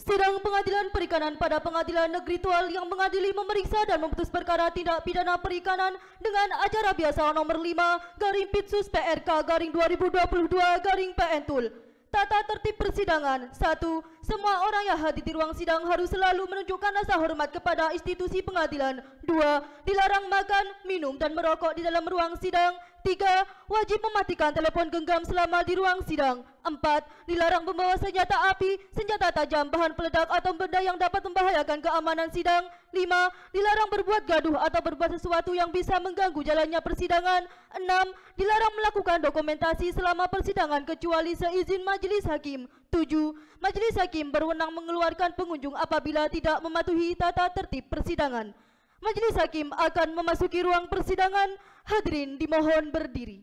Sidang Pengadilan Perikanan pada Pengadilan Negeri Tual yang mengadili, memeriksa dan memutus perkara tindak pidana perikanan dengan acara biasa nomor 5/Pitsus PRK/2022/PN Tul. Tata tertib persidangan. 1. Semua orang yang hadir di ruang sidang harus selalu menunjukkan rasa hormat kepada institusi pengadilan. 2. Dilarang makan, minum dan merokok di dalam ruang sidang. 3. Wajib mematikan telepon genggam selama di ruang sidang. 4. Dilarang membawa senjata api, senjata tajam, bahan peledak atau benda yang dapat membahayakan keamanan sidang. 5. Dilarang berbuat gaduh atau berbuat sesuatu yang bisa mengganggu jalannya persidangan. 6. Dilarang melakukan dokumentasi selama persidangan kecuali seizin majelis hakim. 7. Majelis hakim berwenang mengeluarkan pengunjung apabila tidak mematuhi tata tertib persidangan. Majelis hakim akan memasuki ruang persidangan. Hadirin dimohon berdiri.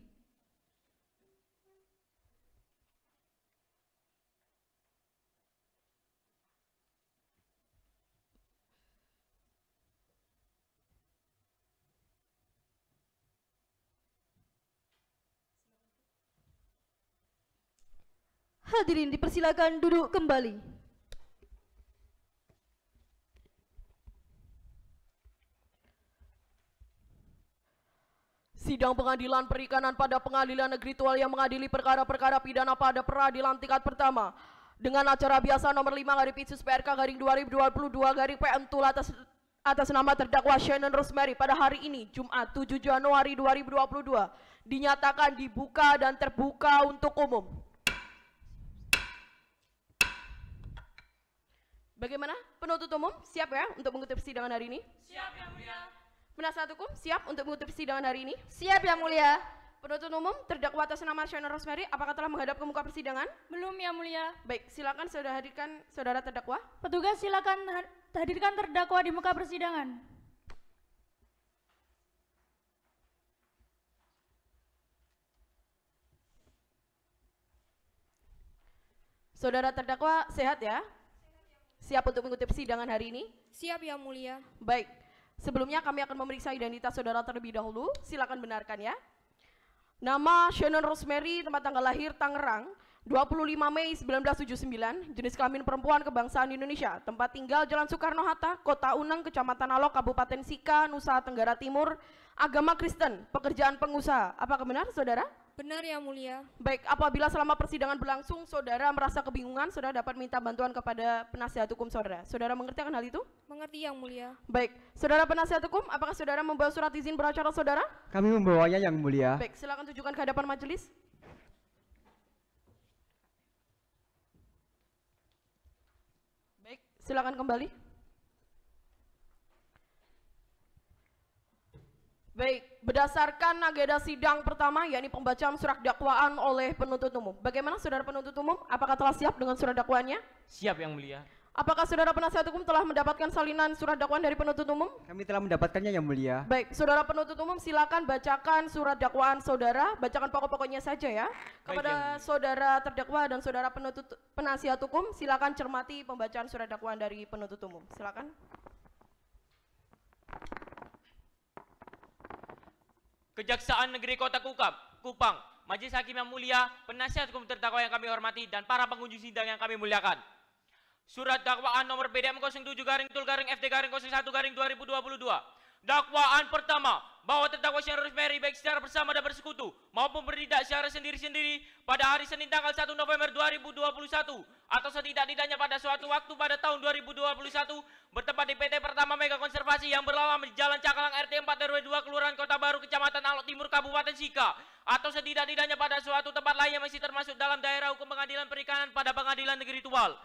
Hadirin dipersilakan duduk kembali. Sidang Pengadilan Perikanan pada Pengadilan Negeri Tual yang mengadili perkara-perkara pidana pada peradilan tingkat pertama dengan acara biasa nomor 5/Pitsus PRK/2022/PN Tul atas nama terdakwa Shannon Rosemary pada hari ini Jumat 7 Januari 2022 dinyatakan dibuka dan terbuka untuk umum. Bagaimana? Penuntut umum siap ya untuk mengikuti persidangan hari ini? Siap, Yang Mulia. Penasihat hukum siap untuk mengikuti persidangan hari ini? Siap, Yang Mulia. Penuntut umum terdakwa atas nama Shannon Rosemary apakah telah menghadap ke muka persidangan? Belum, Yang Mulia. Baik, silakan sudah hadirkan saudara terdakwa. Petugas silakan hadirkan terdakwa di muka persidangan. Saudara terdakwa sehat ya? Siap untuk mengikuti persidangan hari ini? Siap, Yang Mulia. Baik, sebelumnya kami akan memeriksa identitas saudara terlebih dahulu. Silakan benarkan ya. Nama Shannon Rosemary, tempat tanggal lahir Tangerang, 25 Mei 1979, jenis kelamin perempuan, kebangsaan Indonesia, tempat tinggal Jalan Soekarno-Hatta, Kota Unang, Kecamatan Alok, Kabupaten Sika, Nusa Tenggara Timur, agama Kristen, pekerjaan pengusaha. Apakah benar, saudara? Benar, Yang Mulia. Baik, apabila selama persidangan berlangsung saudara merasa kebingungan, saudara dapat minta bantuan kepada penasihat hukum saudara. Saudara mengerti akan hal itu? Mengerti, Yang Mulia. Baik, saudara penasihat hukum, apakah saudara membawa surat izin beracara saudara? Kami membawanya, Yang Mulia. Baik, silakan tunjukkan ke hadapan majelis. Baik, silakan kembali. Baik, berdasarkan agenda sidang pertama, yakni pembacaan surat dakwaan oleh penuntut umum. Bagaimana saudara penuntut umum? Apakah telah siap dengan surat dakwaannya? Siap, Yang Mulia. Apakah saudara penasihat hukum telah mendapatkan salinan surat dakwaan dari penuntut umum? Kami telah mendapatkannya, Yang Mulia. Baik, saudara penuntut umum silakan bacakan surat dakwaan saudara, bacakan pokok-pokoknya saja ya. Kepada saudara terdakwa dan saudara penasihat hukum, silakan cermati pembacaan surat dakwaan dari penuntut umum. Silakan. Kejaksaan Negeri Kota Kupang, Majelis Hakim yang mulia, penasihat hukum terdakwa yang kami hormati, dan para pengunjung sidang yang kami muliakan. Surat dakwaan nomor PDM 07-Tul-01-FT-01-2022. Dakwaan pertama, bahwa terdakwa Shannon Rosemary baik secara bersama dan bersekutu maupun bertindak secara sendiri-sendiri pada hari Senin tanggal 1 November 2021 atau setidak-tidaknya pada suatu waktu pada tahun 2021 bertempat di PT Pertama Mega Konservasi yang beralamat di Jalan Cakalang RT 4 RW 2 Kelurahan Kota Baru Kecamatan Alok Timur Kabupaten Sika atau setidak-tidaknya pada suatu tempat lain yang masih termasuk dalam daerah hukum Pengadilan Perikanan pada Pengadilan Negeri Tual,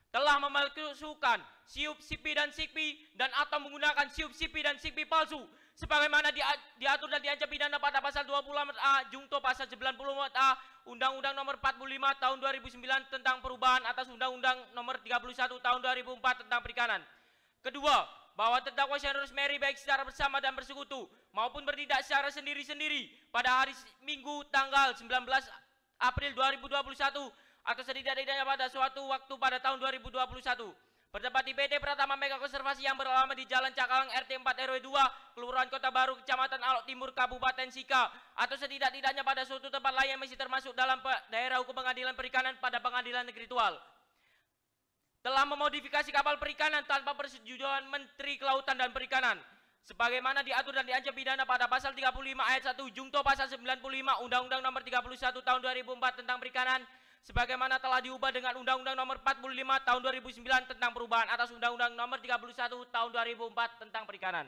telah memalsukan siup sipi dan sikpi dan atau menggunakan siup sipi dan sikpi palsu sebagaimana diatur dan diancam pidana pada pasal 20A Jungto pasal 90A Undang-Undang nomor 45 tahun 2009 tentang perubahan atas Undang-Undang nomor 31 tahun 2004 tentang perikanan. Kedua, bahwa terdakwa Shannon Rosemary baik secara bersama dan bersekutu maupun bertindak secara sendiri-sendiri pada hari Minggu tanggal 19 April 2021 atau setidak-tidaknya pada suatu waktu pada tahun 2021 bertempat di PT Pratama Mega Konservasi yang beralamat di Jalan Cakalang RT 4 RW 2 Kelurahan Kota Baru Kecamatan Alok Timur Kabupaten Sika atau setidak-tidaknya pada suatu tempat lain yang masih termasuk dalam daerah hukum Pengadilan Perikanan pada Pengadilan Negeri Tual, telah memodifikasi kapal perikanan tanpa persetujuan Menteri Kelautan dan Perikanan sebagaimana diatur dan diancam pidana pada pasal 35 ayat 1 Jungto pasal 95 Undang-Undang Nomor 31 Tahun 2004 tentang Perikanan sebagaimana telah diubah dengan Undang-Undang Nomor 45 Tahun 2009 tentang perubahan atas Undang-Undang Nomor 31 Tahun 2004 tentang Perikanan.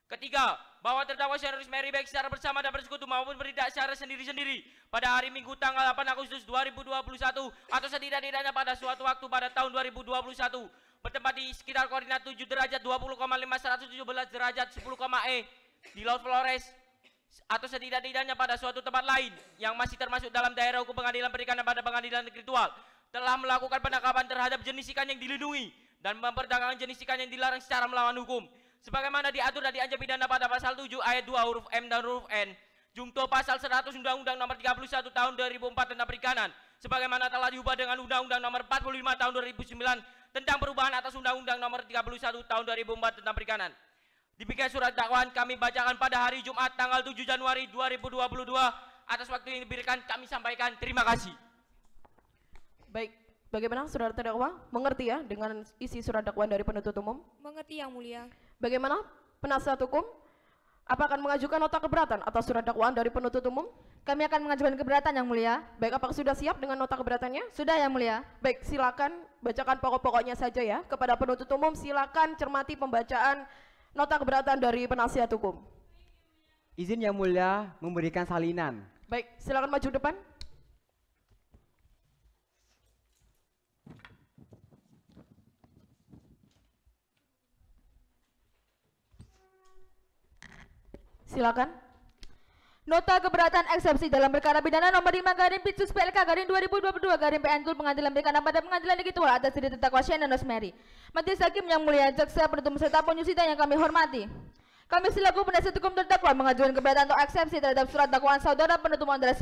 Ketiga, bahwa terdakwa Shane Rosemary baik secara bersama dan bersekutu maupun bertindak secara sendiri-sendiri pada hari Minggu tanggal 8 Agustus 2021 atau setidak-tidaknya pada suatu waktu pada tahun 2021 bertempat di sekitar koordinat 7 derajat 20,5117 derajat 10, E di Laut Flores atau setidak-tidaknya pada suatu tempat lain yang masih termasuk dalam daerah hukum pengadilan perikanan pada pengadilan negeri Tual telah melakukan penangkapan terhadap jenis ikan yang dilindungi dan memperdagangkan jenis ikan yang dilarang secara melawan hukum sebagaimana diatur dan diancam pidana pada pasal 7 ayat 2 huruf M dan huruf N Jungto pasal 100 Undang-Undang Nomor 31 Tahun 2004 tentang Perikanan sebagaimana telah diubah dengan Undang-Undang Nomor 45 Tahun 2009 tentang perubahan atas Undang-Undang Nomor 31 Tahun 2004 tentang Perikanan. Demikian surat dakwaan kami bacakan pada hari Jumat tanggal 7 Januari 2022. Atas waktu yang diberikan kami sampaikan terima kasih. Baik, bagaimana saudara terdakwa? Mengerti ya dengan isi surat dakwaan dari penuntut umum? Mengerti Yang Mulia. Bagaimana penasihat hukum? Apa akan mengajukan nota keberatan atas surat dakwaan dari penuntut umum? Kami akan mengajukan keberatan Yang Mulia. Baik, apakah sudah siap dengan nota keberatannya? Sudah Yang Mulia. Baik, silakan bacakan pokok-pokoknya saja ya. Kepada penuntut umum silakan cermati pembacaan nota keberatan dari penasihat hukum. Izin Yang Mulia memberikan salinan. Baik, silakan maju depan. Silakan. Nota keberatan eksepsi dalam perkara pidana nomor 5 garing Pitsus PLK garing 2022 garing PN Tul Pengadilan Perikanan pada Pengadilan Negeri Tual atas diri terdakwa Shane Rosemary. Majelis Hakim yang mulia, jaksa, penuntut serta penyusida yang kami hormati. Kami selaku penasihat hukum terdakwa mengajukan keberatan atau eksepsi terhadap surat dakwaan saudara penuntut umum adalah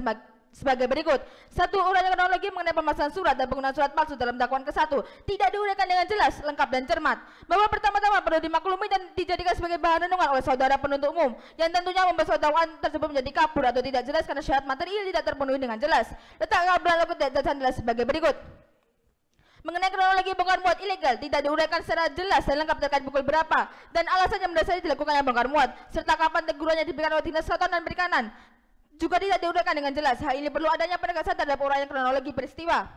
sebagai berikut. 1. Uraian kronologi mengenai pemasangan surat dan penggunaan surat palsu dalam dakwaan ke-1 tidak diuraikan dengan jelas, lengkap dan cermat. Bahwa pertama-tama perlu dimaklumi dan dijadikan sebagai bahan renungan oleh saudara penuntut umum yang tentunya membuat surat dakwaan tersebut menjadi kabur atau tidak jelas karena syarat material tidak terpenuhi dengan jelas. Letak kabur atau tidak jelas sebagai berikut. Mengenai kronologi bongkar muat ilegal tidak diuraikan secara jelas dan lengkap terkait pukul berapa dan alasan yang mendasari dilakukannya bongkar muat serta kapan tegurannya diberikan oleh Dinas Kelautan dan Perikanan juga tidak diuraikan dengan jelas. Hal ini perlu adanya penegasan terhadap uraian kronologi peristiwa.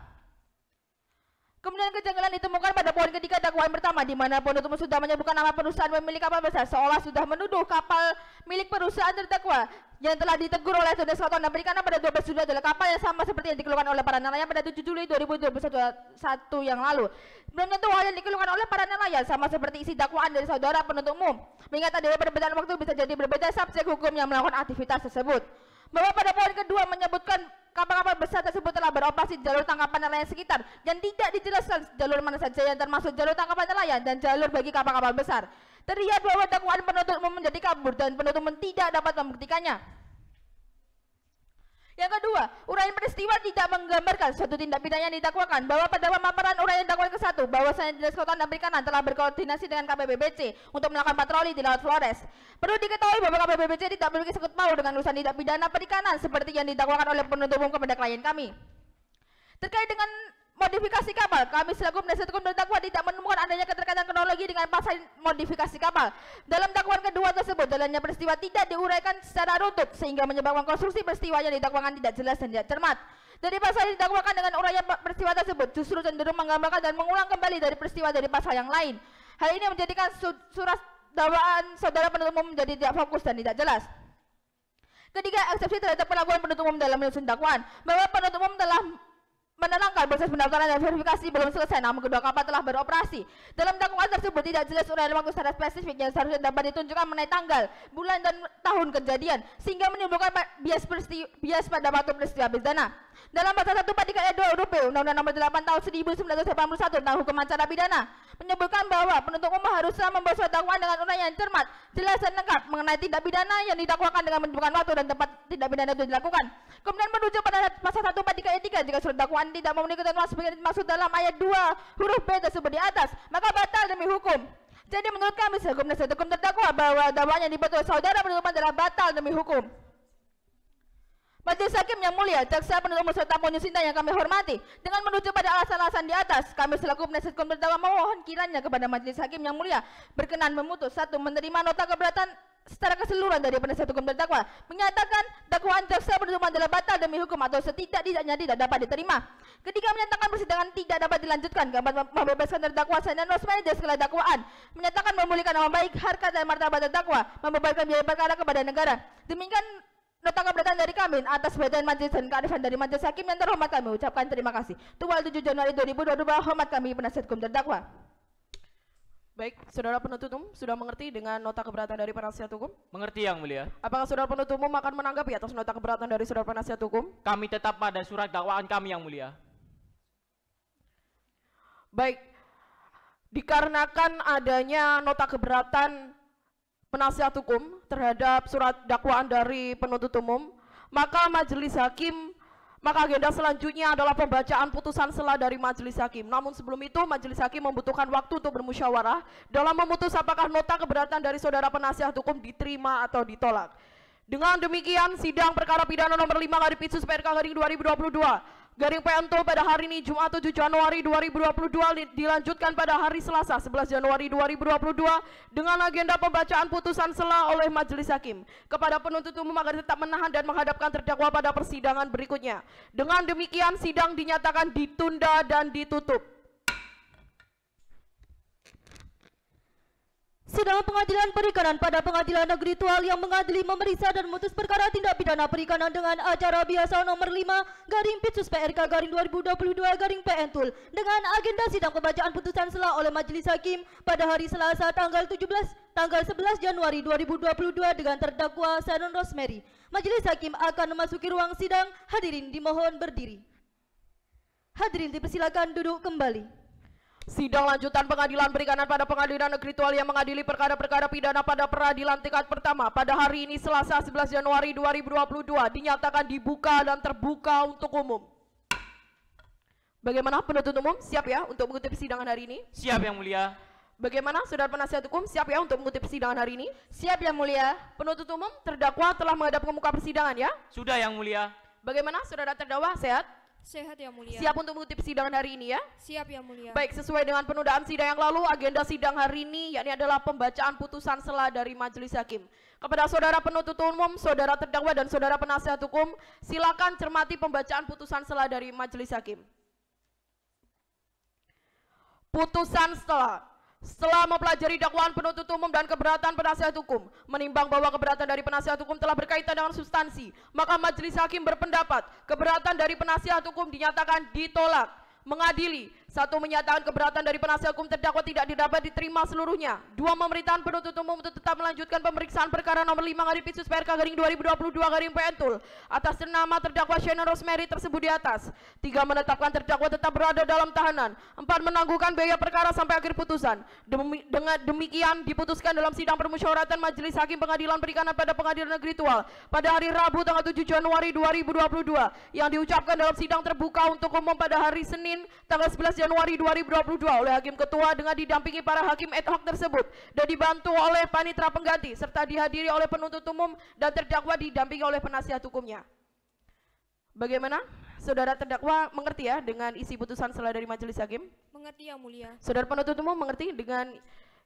Kemudian kejanggalan ditemukan pada poin ketiga dakwaan pertama di mana penuntut umum sudah menyebutkan nama perusahaan pemilik kapal besar seolah sudah menuduh kapal milik perusahaan terdakwa yang telah ditegur oleh Dinas Kelautan dan Perikanan pada 12 Juli adalah kapal yang sama seperti yang dikeluarkan oleh para nelayan pada 7 Juli 2021 yang lalu. Belum tentu hal yang dikeluarkan oleh para nelayan sama seperti isi dakwaan dari saudara penuntut umum. Mengingat adanya perbedaan waktu bisa jadi berbeda subjek hukum yang melakukan aktivitas tersebut. Bahwa pada poin kedua menyebutkan kapal-kapal besar tersebut telah beroperasi di jalur tangkapan nelayan sekitar dan tidak dijelaskan jalur mana saja yang termasuk jalur tangkapan nelayan dan jalur bagi kapal-kapal besar. Terlihat bahwa dakwaan penuntut umum menjadi kabur dan penuntut umum tidak dapat membuktikannya. Yang kedua, uraian peristiwa tidak menggambarkan suatu tindak pidana yang didakwakan. Bahwa pada pemaparan uraian dakwaan ke-1 bahwasanya Dinas Kelautan dan Perikanan telah berkoordinasi dengan KPPBC untuk melakukan patroli di Laut Flores. Perlu diketahui bahwa KPPBC tidak memiliki sangkut paut dengan urusan tindak pidana perikanan seperti yang didakwakan oleh penuntut umum kepada klien kami. Terkait dengan modifikasi kapal, kami selaku penasihat hukum terdakwa tidak menemukan adanya keterkaitan kronologi dengan pasal modifikasi kapal. Dalam dakwaan kedua tersebut, jalannya peristiwa tidak diuraikan secara runtut sehingga menyebabkan konstruksi peristiwa yang didakwakan tidak jelas dan tidak cermat. Dari pasal yang didakwakan dengan uraian peristiwa tersebut justru cenderung menggambarkan dan mengulang kembali dari peristiwa dari pasal yang lain. Hal ini menjadikan surat dakwaan saudara penuntut umum menjadi tidak fokus dan tidak jelas. Ketiga, eksepsi terhadap penangguhan penuntut umum dalam menyusun dakwaan bahwa penuntut umum telah menerangkan proses pendaftaran dan verifikasi belum selesai namun kedua kapal telah beroperasi. Dalam dakwaan tersebut tidak jelas uraian waktu secara spesifik yang seharusnya dapat ditunjukkan mengenai tanggal, bulan dan tahun kejadian sehingga menimbulkan bias pada waktu peristiwa pidana. Dalam pasal 1 Patikan ayat 2 huruf B Undang-Undang Nomor 8 Tahun 1981 tentang hukum acara pidana menyebutkan bahwa penuntut umum haruslah membuat surat dakwaan dengan uraian yang cermat, jelas dan lengkap mengenai tindak pidana yang didakwakan dengan menunjukkan waktu dan tempat tindak pidana itu dilakukan. Kemudian merujuk pada pasal 1 Patikan ayat 3 jika surat dakwaan tidak memenuhi ketentuan sebagai dimaksud dalam ayat 2 huruf B tersebut di atas, maka batal demi hukum. Jadi menurut kami selaku penasihat hukum terdakwa bahwa dakwaan yang dibuat oleh saudara penuntut umum adalah batal demi hukum. Majelis Hakim yang mulia, jaksa penuntut umum serta pengunjung sidang yang kami hormati, dengan merujuk pada alasan-alasan di atas, kami selaku penasihat hukum terdakwa memohon kiranya kepada Majelis Hakim yang mulia berkenan memutus: 1. Menerima nota keberatan secara keseluruhan dari penasihat hukum terdakwa, menyatakan dakwaan jaksa penuntut umum adalah batal demi hukum atau setidak-tidaknya tidak dapat diterima. Ketiga, menyatakan persidangan tidak dapat dilanjutkan. Keempat, membebaskan terdakwa Shanon Rosemary dari segala dakwaan, menyatakan memulihkan nama baik, harkat dan martabat terdakwa, membebankan biaya perkara kepada negara. Demikian nota keberatan dari kami. Atas perhatian majelis dan kearifan dari Majelis Hakim yang terhormat, kami ucapkan terima kasih. Tanggal 7 Januari 2022, hormat kami penasihat hukum terdakwa. Baik, saudara penuntut umum sudah mengerti dengan nota keberatan dari penasihat hukum? Mengerti yang mulia. Apakah saudara penuntut umum akan menanggapi atas nota keberatan dari saudara penasihat hukum? Kami tetap pada surat dakwaan kami yang mulia. Baik, dikarenakan adanya nota keberatan penasihat hukum terhadap surat dakwaan dari penuntut umum, maka agenda selanjutnya adalah pembacaan putusan sela dari majelis hakim. Namun sebelum itu, majelis hakim membutuhkan waktu untuk bermusyawarah dalam memutus apakah nota keberatan dari saudara penasihat hukum diterima atau ditolak. Dengan demikian, sidang perkara pidana nomor 5/PK/2022 garing Pentul pada hari ini Jumat 7 Januari 2022 dilanjutkan pada hari Selasa 11 Januari 2022 dengan agenda pembacaan putusan sela oleh majelis hakim kepada penuntut umum agar tetap menahan dan menghadapkan terdakwa pada persidangan berikutnya. Dengan demikian, sidang dinyatakan ditunda dan ditutup. Sidang Pengadilan Perikanan pada Pengadilan Negeri Tual yang mengadili, memeriksa dan memutus perkara tindak pidana perikanan dengan acara biasa nomor 5/Pitsus-PRK/2022-PN dengan agenda sidang pembacaan putusan sela oleh majelis hakim pada hari Selasa tanggal 11 Januari 2022 dengan terdakwa Shanon Rosemary. Majelis hakim akan memasuki ruang sidang. Hadirin dimohon berdiri. Hadirin dipersilakan duduk kembali. Sidang lanjutan Pengadilan Perikanan pada Pengadilan Negeri Tual yang mengadili perkara-perkara pidana pada peradilan tingkat pertama pada hari ini Selasa 11 Januari 2022 dinyatakan dibuka dan terbuka untuk umum. Bagaimana penuntut umum? Siap ya untuk mengikuti persidangan hari ini? Siap yang mulia. Bagaimana saudara penasihat hukum? Siap ya untuk mengikuti persidangan hari ini? Siap yang mulia. Penuntut umum terdakwa telah menghadap ke muka persidangan ya? Sudah yang mulia. Bagaimana saudara terdakwa? Sehat? Sehat yang mulia. Siap untuk mengikuti persidangan hari ini ya? Siap yang mulia. Baik, sesuai dengan penundaan sidang yang lalu, agenda sidang hari ini yakni adalah pembacaan putusan sela dari majelis hakim. Kepada saudara penuntut umum, saudara terdakwa dan saudara penasihat hukum, silakan cermati pembacaan putusan sela dari majelis hakim. Putusan sela. Setelah mempelajari dakwaan penuntut umum dan keberatan penasihat hukum, menimbang bahwa keberatan dari penasihat hukum telah berkaitan dengan substansi, maka majelis hakim berpendapat keberatan dari penasihat hukum dinyatakan ditolak. Mengadili, 1. Menyatakan keberatan dari penasihat hukum terdakwa tidak dapat diterima seluruhnya. 2. Memerintahkan penuntut umum untuk tetap melanjutkan pemeriksaan perkara nomor 5/Pitsus-PRK/2022-PN atas nama terdakwa Shanon Rosemary tersebut di atas. 3. Menetapkan terdakwa tetap berada dalam tahanan. 4. Menangguhkan biaya perkara sampai akhir putusan. Dengan demikian diputuskan dalam sidang permusyawaratan Majelis Hakim Pengadilan Perikanan pada Pengadilan Negeri Tual pada hari Rabu tanggal 7 Januari 2022 yang diucapkan dalam sidang terbuka untuk umum pada hari Senin tanggal 11 Januari 2022 oleh Hakim Ketua dengan didampingi para hakim ad hoc tersebut dan dibantu oleh panitera pengganti serta dihadiri oleh penuntut umum dan terdakwa didampingi oleh penasihat hukumnya. Bagaimana? Saudara terdakwa mengerti ya dengan isi putusan sela dari majelis hakim? Mengerti yang mulia. Saudara penuntut umum mengerti dengan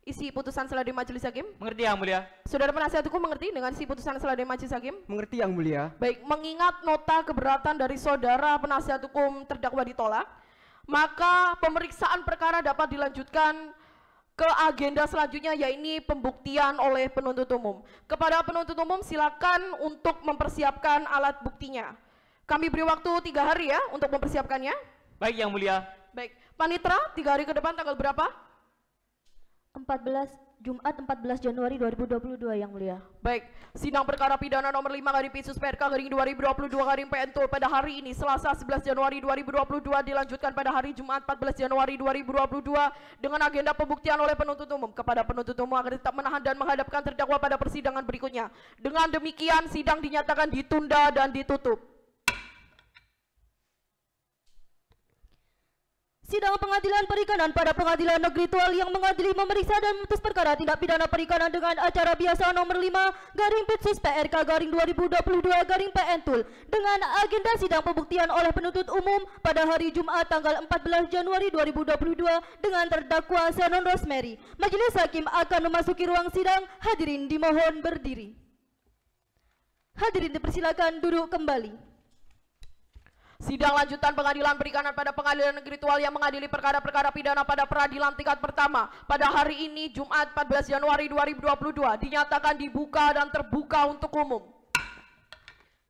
isi putusan sela dari majelis hakim? Mengerti yang mulia. Saudara penasihat hukum mengerti dengan isi putusan sela dari majelis hakim? Mengerti yang mulia. Baik, mengingat nota keberatan dari saudara penasihat hukum terdakwa ditolak, maka pemeriksaan perkara dapat dilanjutkan ke agenda selanjutnya, yaitu pembuktian oleh penuntut umum. Kepada penuntut umum silakan untuk mempersiapkan alat buktinya. Kami beri waktu 3 hari ya untuk mempersiapkannya. Baik yang mulia. Baik, panitera 3 hari ke depan tanggal berapa? 14 Jumat 14 Januari 2022 yang mulia. Baik, sidang perkara pidana nomor 5/Pitsus-PRK/2022-PN pada hari ini Selasa 11 Januari 2022 dilanjutkan pada hari Jumat 14 Januari 2022 dengan agenda pembuktian oleh penuntut umum. Kepada penuntut umum agar tetap menahan dan menghadapkan terdakwa pada persidangan berikutnya. Dengan demikian sidang dinyatakan ditunda dan ditutup. Sidang Pengadilan Perikanan pada Pengadilan Negeri Tual yang mengadili, memeriksa dan memutus perkara tindak pidana perikanan dengan acara biasa nomor 5/Pitsus PRK/2022/PN Tul dengan agenda sidang pembuktian oleh penuntut umum pada hari Jumat tanggal 14 Januari 2022 dengan terdakwa Shannon Rosemary. Majelis Hakim akan memasuki ruang sidang. Hadirin dimohon berdiri. Hadirin dipersilakan duduk kembali. Sidang lanjutan Pengadilan Perikanan pada Pengadilan Negeri Tual yang mengadili perkara-perkara pidana pada peradilan tingkat pertama pada hari ini Jumat 14 Januari 2022 dinyatakan dibuka dan terbuka untuk umum.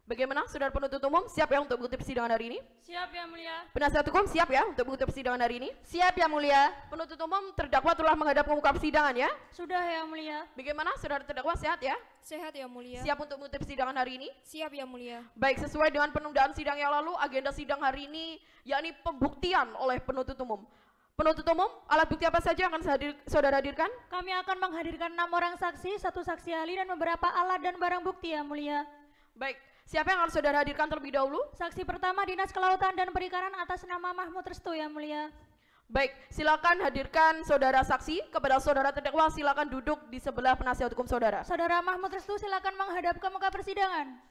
Bagaimana saudara penuntut umum, siap ya untuk mengikuti persidangan hari ini? Siap ya mulia. Penasihat hukum siap ya untuk mengikuti persidangan hari ini? Siap ya mulia. Penuntut umum terdakwa telah menghadap ke muka persidangan ya? Sudah ya mulia. Bagaimana saudara terdakwa, sehat ya? Sehat ya mulia. Siap untuk mengikuti persidangan hari ini? Siap ya mulia. Baik, sesuai dengan penundaan sidang yang lalu, agenda sidang hari ini yakni pembuktian oleh penuntut umum. Penuntut umum, alat bukti apa saja yang akan saudara hadirkan? Kami akan menghadirkan 6 orang saksi, 1 saksi ahli dan beberapa alat dan barang bukti ya mulia. Baik, siapa yang harus saudara hadirkan terlebih dahulu? Saksi pertama Dinas Kelautan dan Perikanan atas nama Mahmud Restu ya mulia. Baik, silakan hadirkan saudara saksi. Kepada saudara terdakwa silakan duduk di sebelah penasihat hukum saudara. Saudara Mahmud Restu silakan menghadap ke muka persidangan.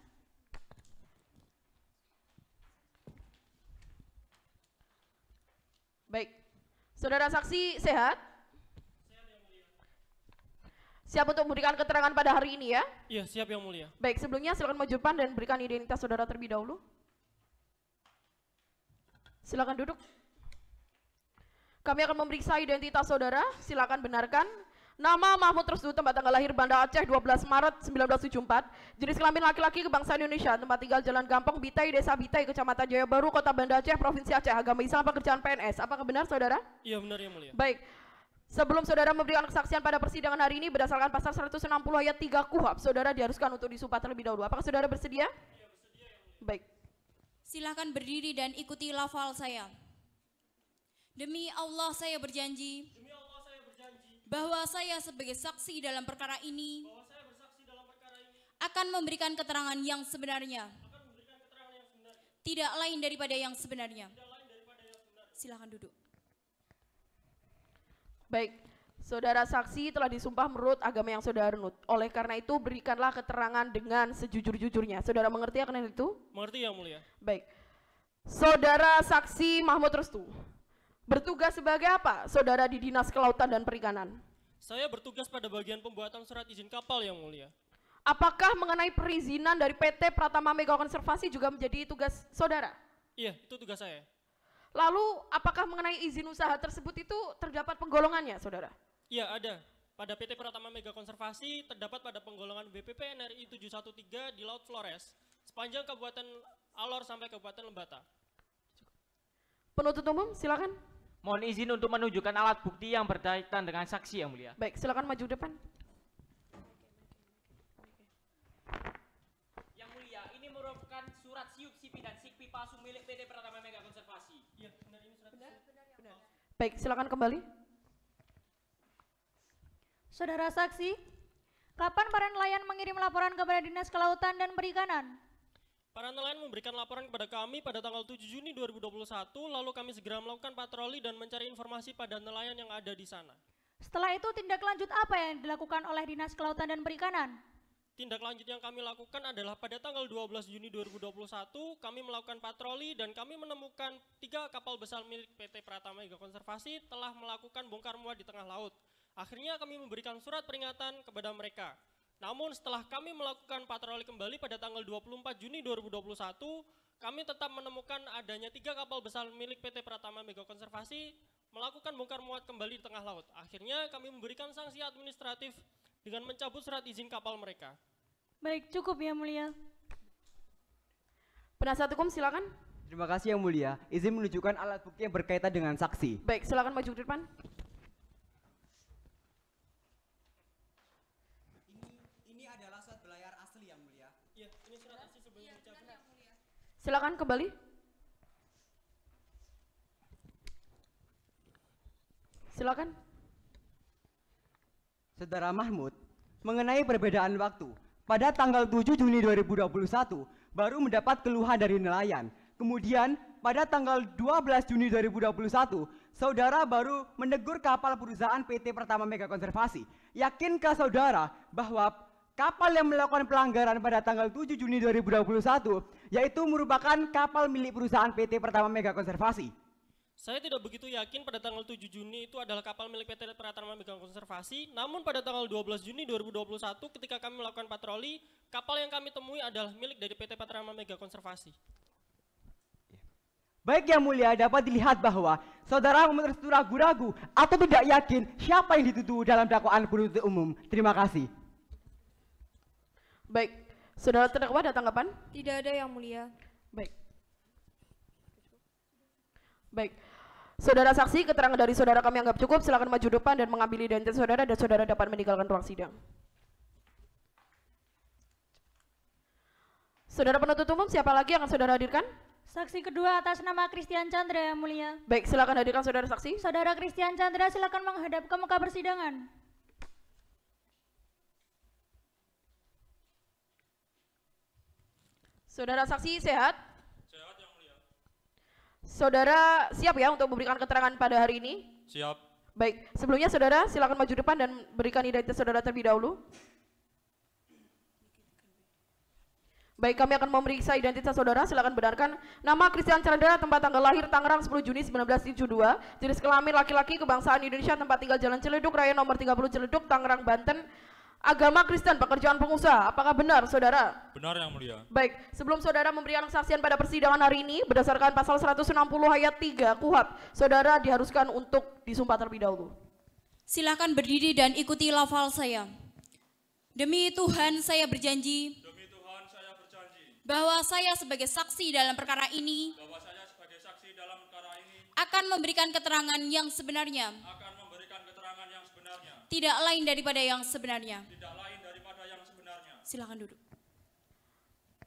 Baik, saudara saksi sehat? Siap untuk memberikan keterangan pada hari ini ya? Iya, siap yang mulia. Baik, sebelumnya silakan maju depan dan berikan identitas saudara terlebih dahulu. Silakan duduk. Kami akan memeriksa identitas saudara, silakan benarkan. Nama Mahmud Restu, tempat tanggal lahir Banda Aceh 12 Maret 1974, jenis kelamin laki-laki, kebangsaan Indonesia, tempat tinggal Jalan Gampong, Bitai, Desa Bitai, Kecamatan Jaya Baru, Kota Banda Aceh, Provinsi Aceh, agama Islam, pekerjaan PNS. Apakah benar saudara? Iya, benar yang mulia. Baik. Sebelum saudara memberikan kesaksian pada persidangan hari ini berdasarkan pasal 160 ayat 3 KUHP, saudara diharuskan untuk disumpah terlebih dahulu. Apakah saudara bersedia? Iya, bersedia yang mulia. Baik. Silahkan berdiri dan ikuti lafal saya. Demi Allah saya berjanji. Bahwa saya sebagai saksi dalam perkara ini. Akan memberikan keterangan yang sebenarnya. Tidak lain daripada yang sebenarnya. Silahkan duduk. Baik, saudara saksi telah disumpah menurut agama yang saudara anut. Oleh karena itu berikanlah keterangan dengan sejujur-jujurnya. Saudara mengerti akan hal itu? Mengerti yang mulia. Baik. Saudara saksi Mahmud Restu, bertugas sebagai apa saudara di Dinas Kelautan dan Perikanan? Saya bertugas pada bagian pembuatan surat izin kapal yang mulia. Apakah mengenai perizinan dari PT Pratama Mega Konservasi juga menjadi tugas saudara? Iya, itu tugas saya. Lalu apakah mengenai izin usaha tersebut itu terdapat penggolongannya saudara? Iya, ada. Pada PT Pratama Mega Konservasi terdapat pada penggolongan BPP NRI 713 di Laut Flores, sepanjang Kabupaten Alor sampai Kabupaten Lembata. Penuntut umum silakan. Mohon izin untuk menunjukkan alat bukti yang berkaitan dengan saksi yang mulia. Baik, silakan maju depan. Yang mulia, ini merupakan surat siup, sipi dan sikpi palsu milik PT Pratama Mega Konservasi. Iya, benar ini surat. Benar. Baik, silakan kembali. Saudara saksi, kapan para nelayan mengirim laporan kepada Dinas Kelautan dan Perikanan? Para nelayan memberikan laporan kepada kami pada tanggal 7 Juni 2021, lalu kami segera melakukan patroli dan mencari informasi pada nelayan yang ada di sana. Setelah itu tindak lanjut apa yang dilakukan oleh Dinas Kelautan dan Perikanan? Tindak lanjut yang kami lakukan adalah pada tanggal 12 Juni 2021, kami melakukan patroli dan kami menemukan 3 kapal besar milik PT Pratama Mega Konservasi telah melakukan bongkar muat di tengah laut. Akhirnya kami memberikan surat peringatan kepada mereka. Namun setelah kami melakukan patroli kembali pada tanggal 24 Juni 2021, kami tetap menemukan adanya 3 kapal besar milik PT Pratama Mega Konservasi melakukan bongkar muat kembali di tengah laut. Akhirnya kami memberikan sanksi administratif dengan mencabut surat izin kapal mereka. Baik, cukup ya mulia. Penasihat hukum silakan. Terima kasih yang mulia. Izin menunjukkan alat bukti yang berkaitan dengan saksi. Baik, silakan maju ke depan. Ini adalah surat belayar asli yang mulia. Iya, ini surat asli sebelum dicabut. Silakan kembali. Silakan. Saudara Mahmud, mengenai perbedaan waktu, pada tanggal 7 Juni 2021 baru mendapat keluhan dari nelayan. Kemudian pada tanggal 12 Juni 2021, saudara baru menegur kapal perusahaan PT Pratama Mega Konservasi. Yakinkah saudara bahwa kapal yang melakukan pelanggaran pada tanggal 7 Juni 2021 yaitu merupakan kapal milik perusahaan PT Pratama Mega Konservasi? Saya tidak begitu yakin pada tanggal 7 Juni itu adalah kapal milik PT Pratama Mega Konservasi, namun pada tanggal 12 Juni 2021 ketika kami melakukan patroli, kapal yang kami temui adalah milik dari PT Pratama Mega Konservasi. Baik Yang Mulia, dapat dilihat bahwa saudara ragu-ragu atau tidak yakin siapa yang dituduh dalam dakwaan penuntut umum. Terima kasih. Baik, saudara terdakwa ada tanggapan? Tidak ada Yang Mulia. Baik. Baik. Saudara saksi, keterangan dari saudara kami anggap cukup. Silakan maju depan dan mengambil identitas saudara dan saudara dapat meninggalkan ruang sidang. Saudara penuntut umum, siapa lagi yang akan saudara hadirkan? Saksi kedua atas nama Christian Chandra, Yang Mulia. Baik, silakan hadirkan saudara saksi. Saudara Christian Chandra silakan menghadap ke muka persidangan. Saudara saksi sehat? Sehat Yang Mulia. Saudara siap ya untuk memberikan keterangan pada hari ini? Siap. Baik, sebelumnya saudara silakan maju depan dan berikan identitas saudara terlebih dahulu. Baik, kami akan memeriksa identitas saudara. Silakan benarkan. Nama Christian Chandra, tempat tanggal lahir Tangerang 10 Juni 1972, jenis kelamin laki-laki, kebangsaan Indonesia, tempat tinggal Jalan Ciledug Raya nomor 30 Ciledug, Tangerang, Banten. Agama Kristen, pekerjaan pengusaha. Apakah benar, saudara? Benar Yang Mulia. Baik, sebelum saudara memberikan kesaksian pada persidangan hari ini, berdasarkan pasal 160 ayat 3 KUHP, saudara diharuskan untuk disumpah terlebih dahulu. Silakan berdiri dan ikuti lafal saya. Demi Tuhan saya berjanji bahwa saya sebagai saksi dalam perkara ini akan memberikan keterangan yang sebenarnya, tidak lain daripada yang sebenarnya. Silakan duduk.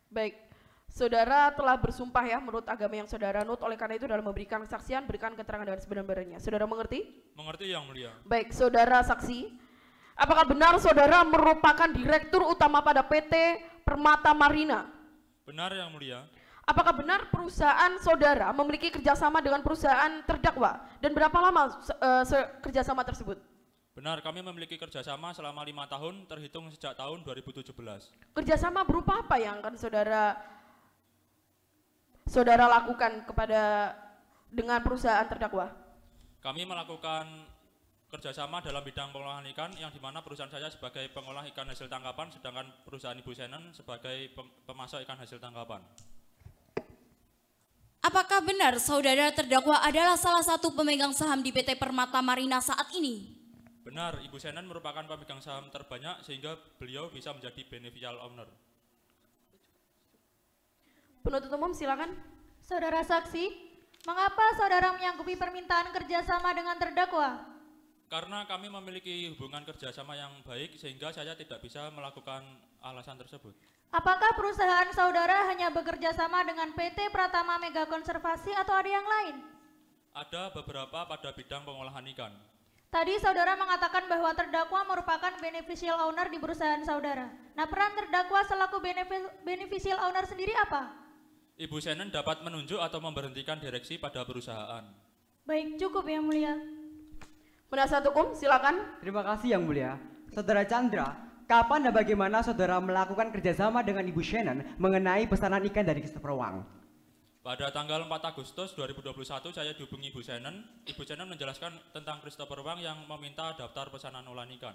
Baik, saudara telah bersumpah ya menurut agama yang saudara anut, oleh karena itu dalam memberikan kesaksian berikan keterangan dengan sebenar-benarnya. Saudara mengerti? Mengerti Yang Mulia. Baik, saudara saksi, apakah benar saudara merupakan direktur utama pada PT Permata Marina? Benar Yang Mulia. Apakah benar perusahaan saudara memiliki kerjasama dengan perusahaan terdakwa? Dan berapa lama kerjasama tersebut? Benar, kami memiliki kerjasama selama 5 tahun terhitung sejak tahun 2017. Kerjasama berupa apa yang akan saudara lakukan dengan perusahaan terdakwa? Kami melakukan kerjasama dalam bidang pengolahan ikan, yang dimana perusahaan saya sebagai pengolah ikan hasil tangkapan, sedangkan perusahaan Ibu Senen sebagai pemasok ikan hasil tangkapan. Apakah benar saudara terdakwa adalah salah satu pemegang saham di PT Permata Marina saat ini? Benar, Ibu Senen merupakan pemegang saham terbanyak sehingga beliau bisa menjadi beneficial owner. Penuntut umum silakan. Saudara saksi, mengapa saudara menyanggupi permintaan kerjasama dengan terdakwa? Karena kami memiliki hubungan kerjasama yang baik sehingga saya tidak bisa melakukan alasan tersebut. Apakah perusahaan saudara hanya bekerja sama dengan PT Pratama Mega Konservasi atau ada yang lain? Ada beberapa pada bidang pengolahan ikan. Tadi saudara mengatakan bahwa terdakwa merupakan beneficial owner di perusahaan saudara. Nah, peran terdakwa selaku beneficial owner sendiri apa? Ibu Senen dapat menunjuk atau memberhentikan direksi pada perusahaan. Baik, cukup Yang Mulia. Penasihat hukum, silakan. Terima kasih Yang Mulia. Saudara Chandra, kapan dan bagaimana saudara melakukan kerjasama dengan Ibu Shannon mengenai pesanan ikan dari Christopher Wang? Pada tanggal 4 Agustus 2021 saya dihubungi Ibu Shannon. Ibu Shannon menjelaskan tentang Christopher Wang yang meminta daftar pesanan olahan ikan.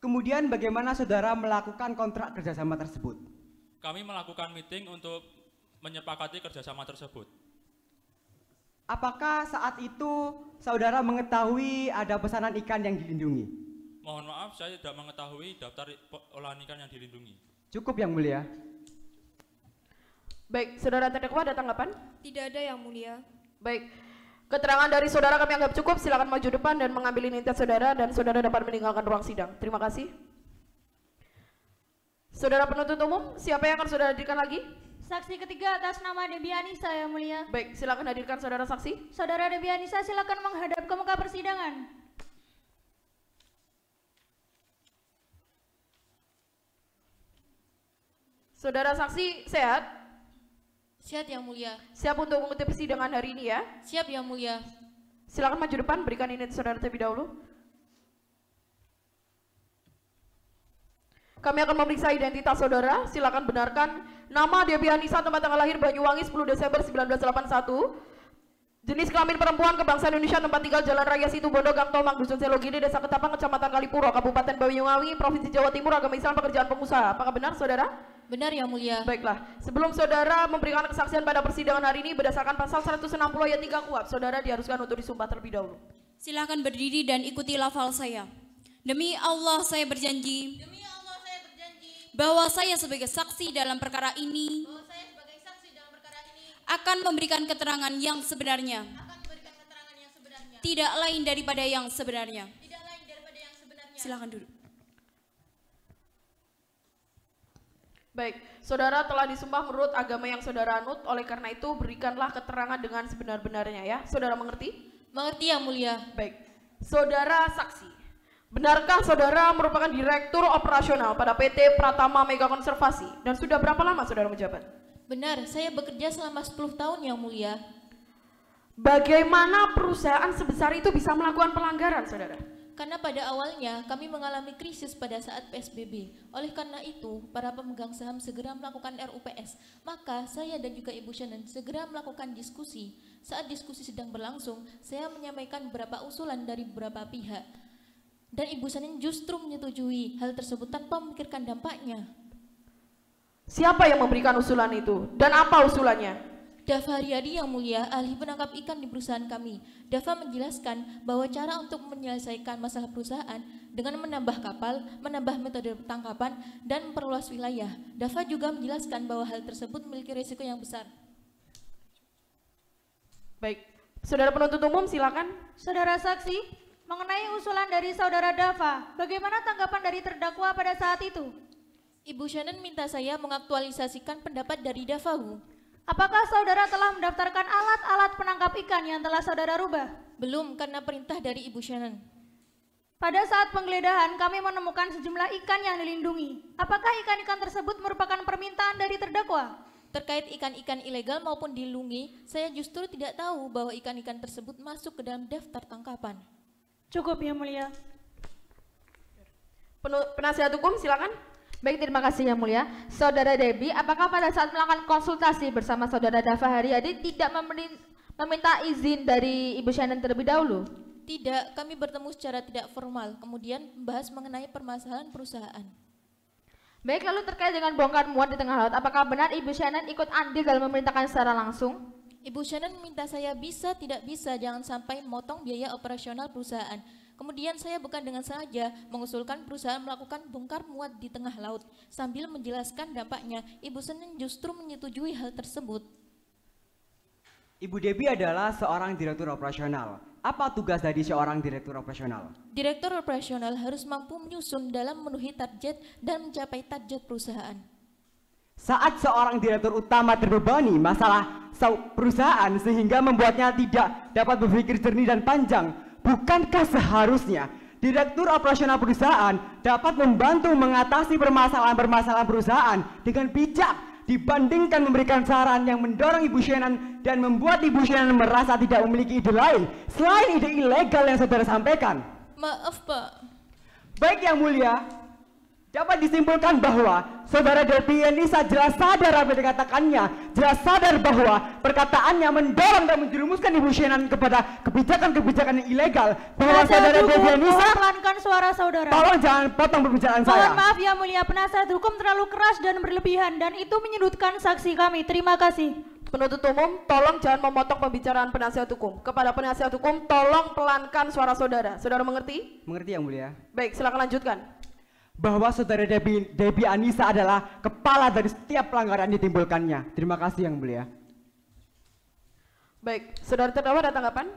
Kemudian bagaimana saudara melakukan kontrak kerjasama tersebut? Kami melakukan meeting untuk menyepakati kerjasama tersebut. Apakah saat itu saudara mengetahui ada pesanan ikan yang dilindungi? Mohon maaf, saya tidak mengetahui daftar olahan ikan yang dilindungi. Cukup Yang Mulia. Baik, saudara terdakwa ada tanggapan? Tidak ada Yang Mulia. Baik, keterangan dari saudara kami anggap cukup. Silakan maju depan dan mengambil identitas saudara dan saudara dapat meninggalkan ruang sidang. Terima kasih. Saudara penuntut umum, siapa yang akan saudara hadirkan lagi? Saksi ketiga atas nama Debbie Anissa, Yang Mulia. Baik, silakan hadirkan saudara saksi. Saudara Debbie Anissa silakan menghadap ke muka persidangan. Saudara saksi sehat? Siap Yang Mulia. Siap untuk mengikuti persidangan hari ini ya? Siap Yang Mulia. Silakan maju depan, berikan ini saudara terlebih dahulu. Kami akan memeriksa identitas saudara. Silakan benarkan nama Debbie Anissa, tempat tanggal lahir Banyuwangi 10 Desember 1981. Jenis kelamin perempuan, kebangsaan Indonesia, tempat tinggal Jalan Raya Situbondo, Gang Tomang, Dusun Selogede, Desa Ketapang, Kecamatan Kalipuro, Kabupaten Banyuwangi, Provinsi Jawa Timur, agama Islam, pekerjaan pengusaha. Apakah benar saudara? Benar Yang Mulia. Baiklah, sebelum saudara memberikan kesaksian pada persidangan hari ini berdasarkan pasal 160 ayat 3 KUHP, saudara diharuskan untuk disumpah terlebih dahulu. Silakan berdiri dan ikuti lafal saya. Demi Allah saya berjanji. Bahwa saya sebagai saksi dalam perkara ini akan memberikan keterangan yang sebenarnya. Tidak lain daripada yang sebenarnya. Silakan duduk. Baik, saudara telah disumpah menurut agama yang saudara anut, oleh karena itu berikanlah keterangan dengan sebenar-benarnya ya. Saudara mengerti? Mengerti Yang Mulia. Baik, saudara saksi. Benarkah saudara merupakan direktur operasional pada PT Pratama Mega Konservasi dan sudah berapa lama saudara menjabat? Benar, saya bekerja selama 10 tahun Yang Mulia. Bagaimana perusahaan sebesar itu bisa melakukan pelanggaran saudara? Karena pada awalnya kami mengalami krisis pada saat PSBB. Oleh karena itu, para pemegang saham segera melakukan RUPS. Maka saya dan juga Ibu Shannon segera melakukan diskusi. Saat diskusi sedang berlangsung, saya menyampaikan beberapa usulan dari beberapa pihak. Dan Ibu Shannon justru menyetujui hal tersebut tanpa memikirkan dampaknya. Siapa yang memberikan usulan itu? Dan apa usulannya? Dava Haryadi Yang Mulia, ahli penangkap ikan di perusahaan kami. Dava menjelaskan bahwa cara untuk menyelesaikan masalah perusahaan dengan menambah kapal, menambah metode tangkapan, dan memperluas wilayah. Dava juga menjelaskan bahwa hal tersebut memiliki risiko yang besar. Baik, saudara penuntut umum silakan. Saudara saksi, mengenai usulan dari saudara Dava, bagaimana tanggapan dari terdakwa pada saat itu? Ibu Shannon minta saya mengaktualisasikan pendapat dari Dava, Bu. Apakah saudara telah mendaftarkan alat-alat penangkap ikan yang telah saudara rubah? Belum, karena perintah dari Ibu Shannon. Pada saat penggeledahan, kami menemukan sejumlah ikan yang dilindungi. Apakah ikan-ikan tersebut merupakan permintaan dari terdakwa? Terkait ikan-ikan ilegal maupun dilindungi, saya justru tidak tahu bahwa ikan-ikan tersebut masuk ke dalam daftar tangkapan. Cukup Yang Mulia. Penasihat hukum silakan. Baik, terima kasih Yang Mulia. Saudara Debbie, apakah pada saat melakukan konsultasi bersama saudara Dava Haryadi tidak meminta izin dari Ibu Shannon terlebih dahulu? Tidak, kami bertemu secara tidak formal, kemudian membahas mengenai permasalahan perusahaan. Baik, lalu terkait dengan bongkar muat di tengah laut, apakah benar Ibu Shannon ikut andil dalam memerintahkan secara langsung? Ibu Shannon meminta saya bisa, tidak bisa, jangan sampai memotong biaya operasional perusahaan. Kemudian saya bukan dengan sengaja mengusulkan perusahaan melakukan bongkar muat di tengah laut. Sambil menjelaskan dampaknya, Ibu Shannon justru menyetujui hal tersebut. Ibu Debbie adalah seorang direktur operasional. Apa tugas dari seorang direktur operasional? Direktur operasional harus mampu menyusun dalam memenuhi target dan mencapai target perusahaan. Saat seorang direktur utama terbebani masalah perusahaan sehingga membuatnya tidak dapat berpikir jernih dan panjang, bukankah seharusnya direktur operasional perusahaan dapat membantu mengatasi permasalahan-permasalahan perusahaan dengan bijak dibandingkan memberikan saran yang mendorong Ibu Shannon dan membuat Ibu Shannon merasa tidak memiliki ide lain selain ide ilegal yang saudara sampaikan? Maaf Pak. Baik Yang Mulia, dapat disimpulkan bahwa saudara Debbie Anissa jelas sadar apa yang dikatakannya, jelas sadar bahwa perkataannya mendorong dan menjerumuskan Ibu Shannon kepada kebijakan-kebijakan yang ilegal. Bahwa saudara Debbie Anissa, pelankan suara saudara. tolong jangan potong pembicaraan saya. Mohon maaf Yang Mulia, penasihat hukum terlalu keras dan berlebihan dan itu menyudutkan saksi kami. Terima kasih. Penuntut umum, tolong jangan memotong pembicaraan penasihat hukum. Kepada penasihat hukum, tolong pelankan suara saudara. Saudara mengerti? Mengerti Yang Mulia. Baik, silakan lanjutkan. Bahwa saudara Debbie Anissa adalah kepala dari setiap pelanggaran yang ditimbulkannya. Terima kasih Yang Mulia. Baik, saudara terdakwa ada tanggapan?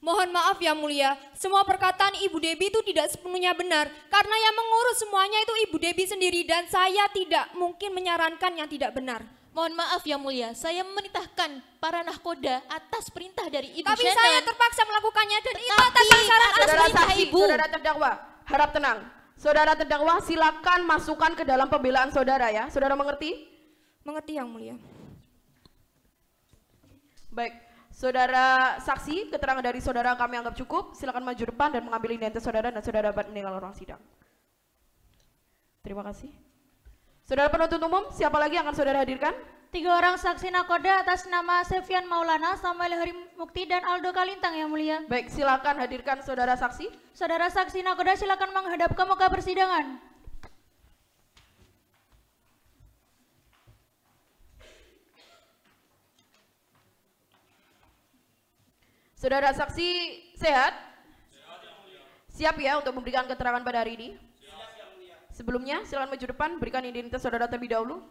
Mohon maaf Yang Mulia, semua perkataan Ibu Debbie itu tidak sepenuhnya benar. Karena yang mengurus semuanya itu Ibu Debbie sendiri dan saya tidak mungkin menyarankan yang tidak benar. Mohon maaf Yang Mulia, saya memerintahkan para nahkoda atas perintah dari Ibu Tapi Shannon. saya terpaksa melakukannya dan itu atas saran atas Saudara perintah saksi, Ibu. saudara terdakwa, harap tenang. Saudara terdakwa silakan masukkan ke dalam pembelaan saudara ya. Saudara mengerti? Mengerti Yang Mulia. Baik, saudara saksi, keterangan dari saudara kami anggap cukup. Silakan maju depan dan mengambil identitas saudara dan saudara dapat meninggal ruang sidang. Terima kasih. Saudara penuntut umum, siapa lagi yang akan saudara hadirkan? 3 orang saksi nakoda atas nama Sefian Maulana, Samuel Hari Mukti, dan Aldo Kalintang yang mulia. Baik, silakan hadirkan saudara saksi. Saudara saksi nakoda silakan menghadap ke muka persidangan. Saudara saksi sehat? Siap ya untuk memberikan keterangan pada hari ini? Sebelumnya, silakan maju depan, berikan identitas saudara terlebih dahulu.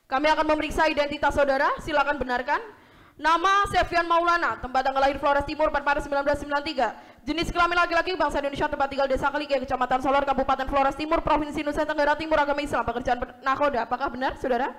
Kami akan memeriksa identitas saudara, silakan benarkan. Nama Sefian Maulana, tempat tanggal lahir Flores Timur 4 Maret 1993. Jenis kelamin laki-laki, bangsa Indonesia, tempat tinggal Desa Kelike, Kecamatan Solor, Kabupaten Flores Timur, Provinsi Nusa Tenggara Timur, agama Islam, pekerjaan nakoda. Apakah benar, saudara?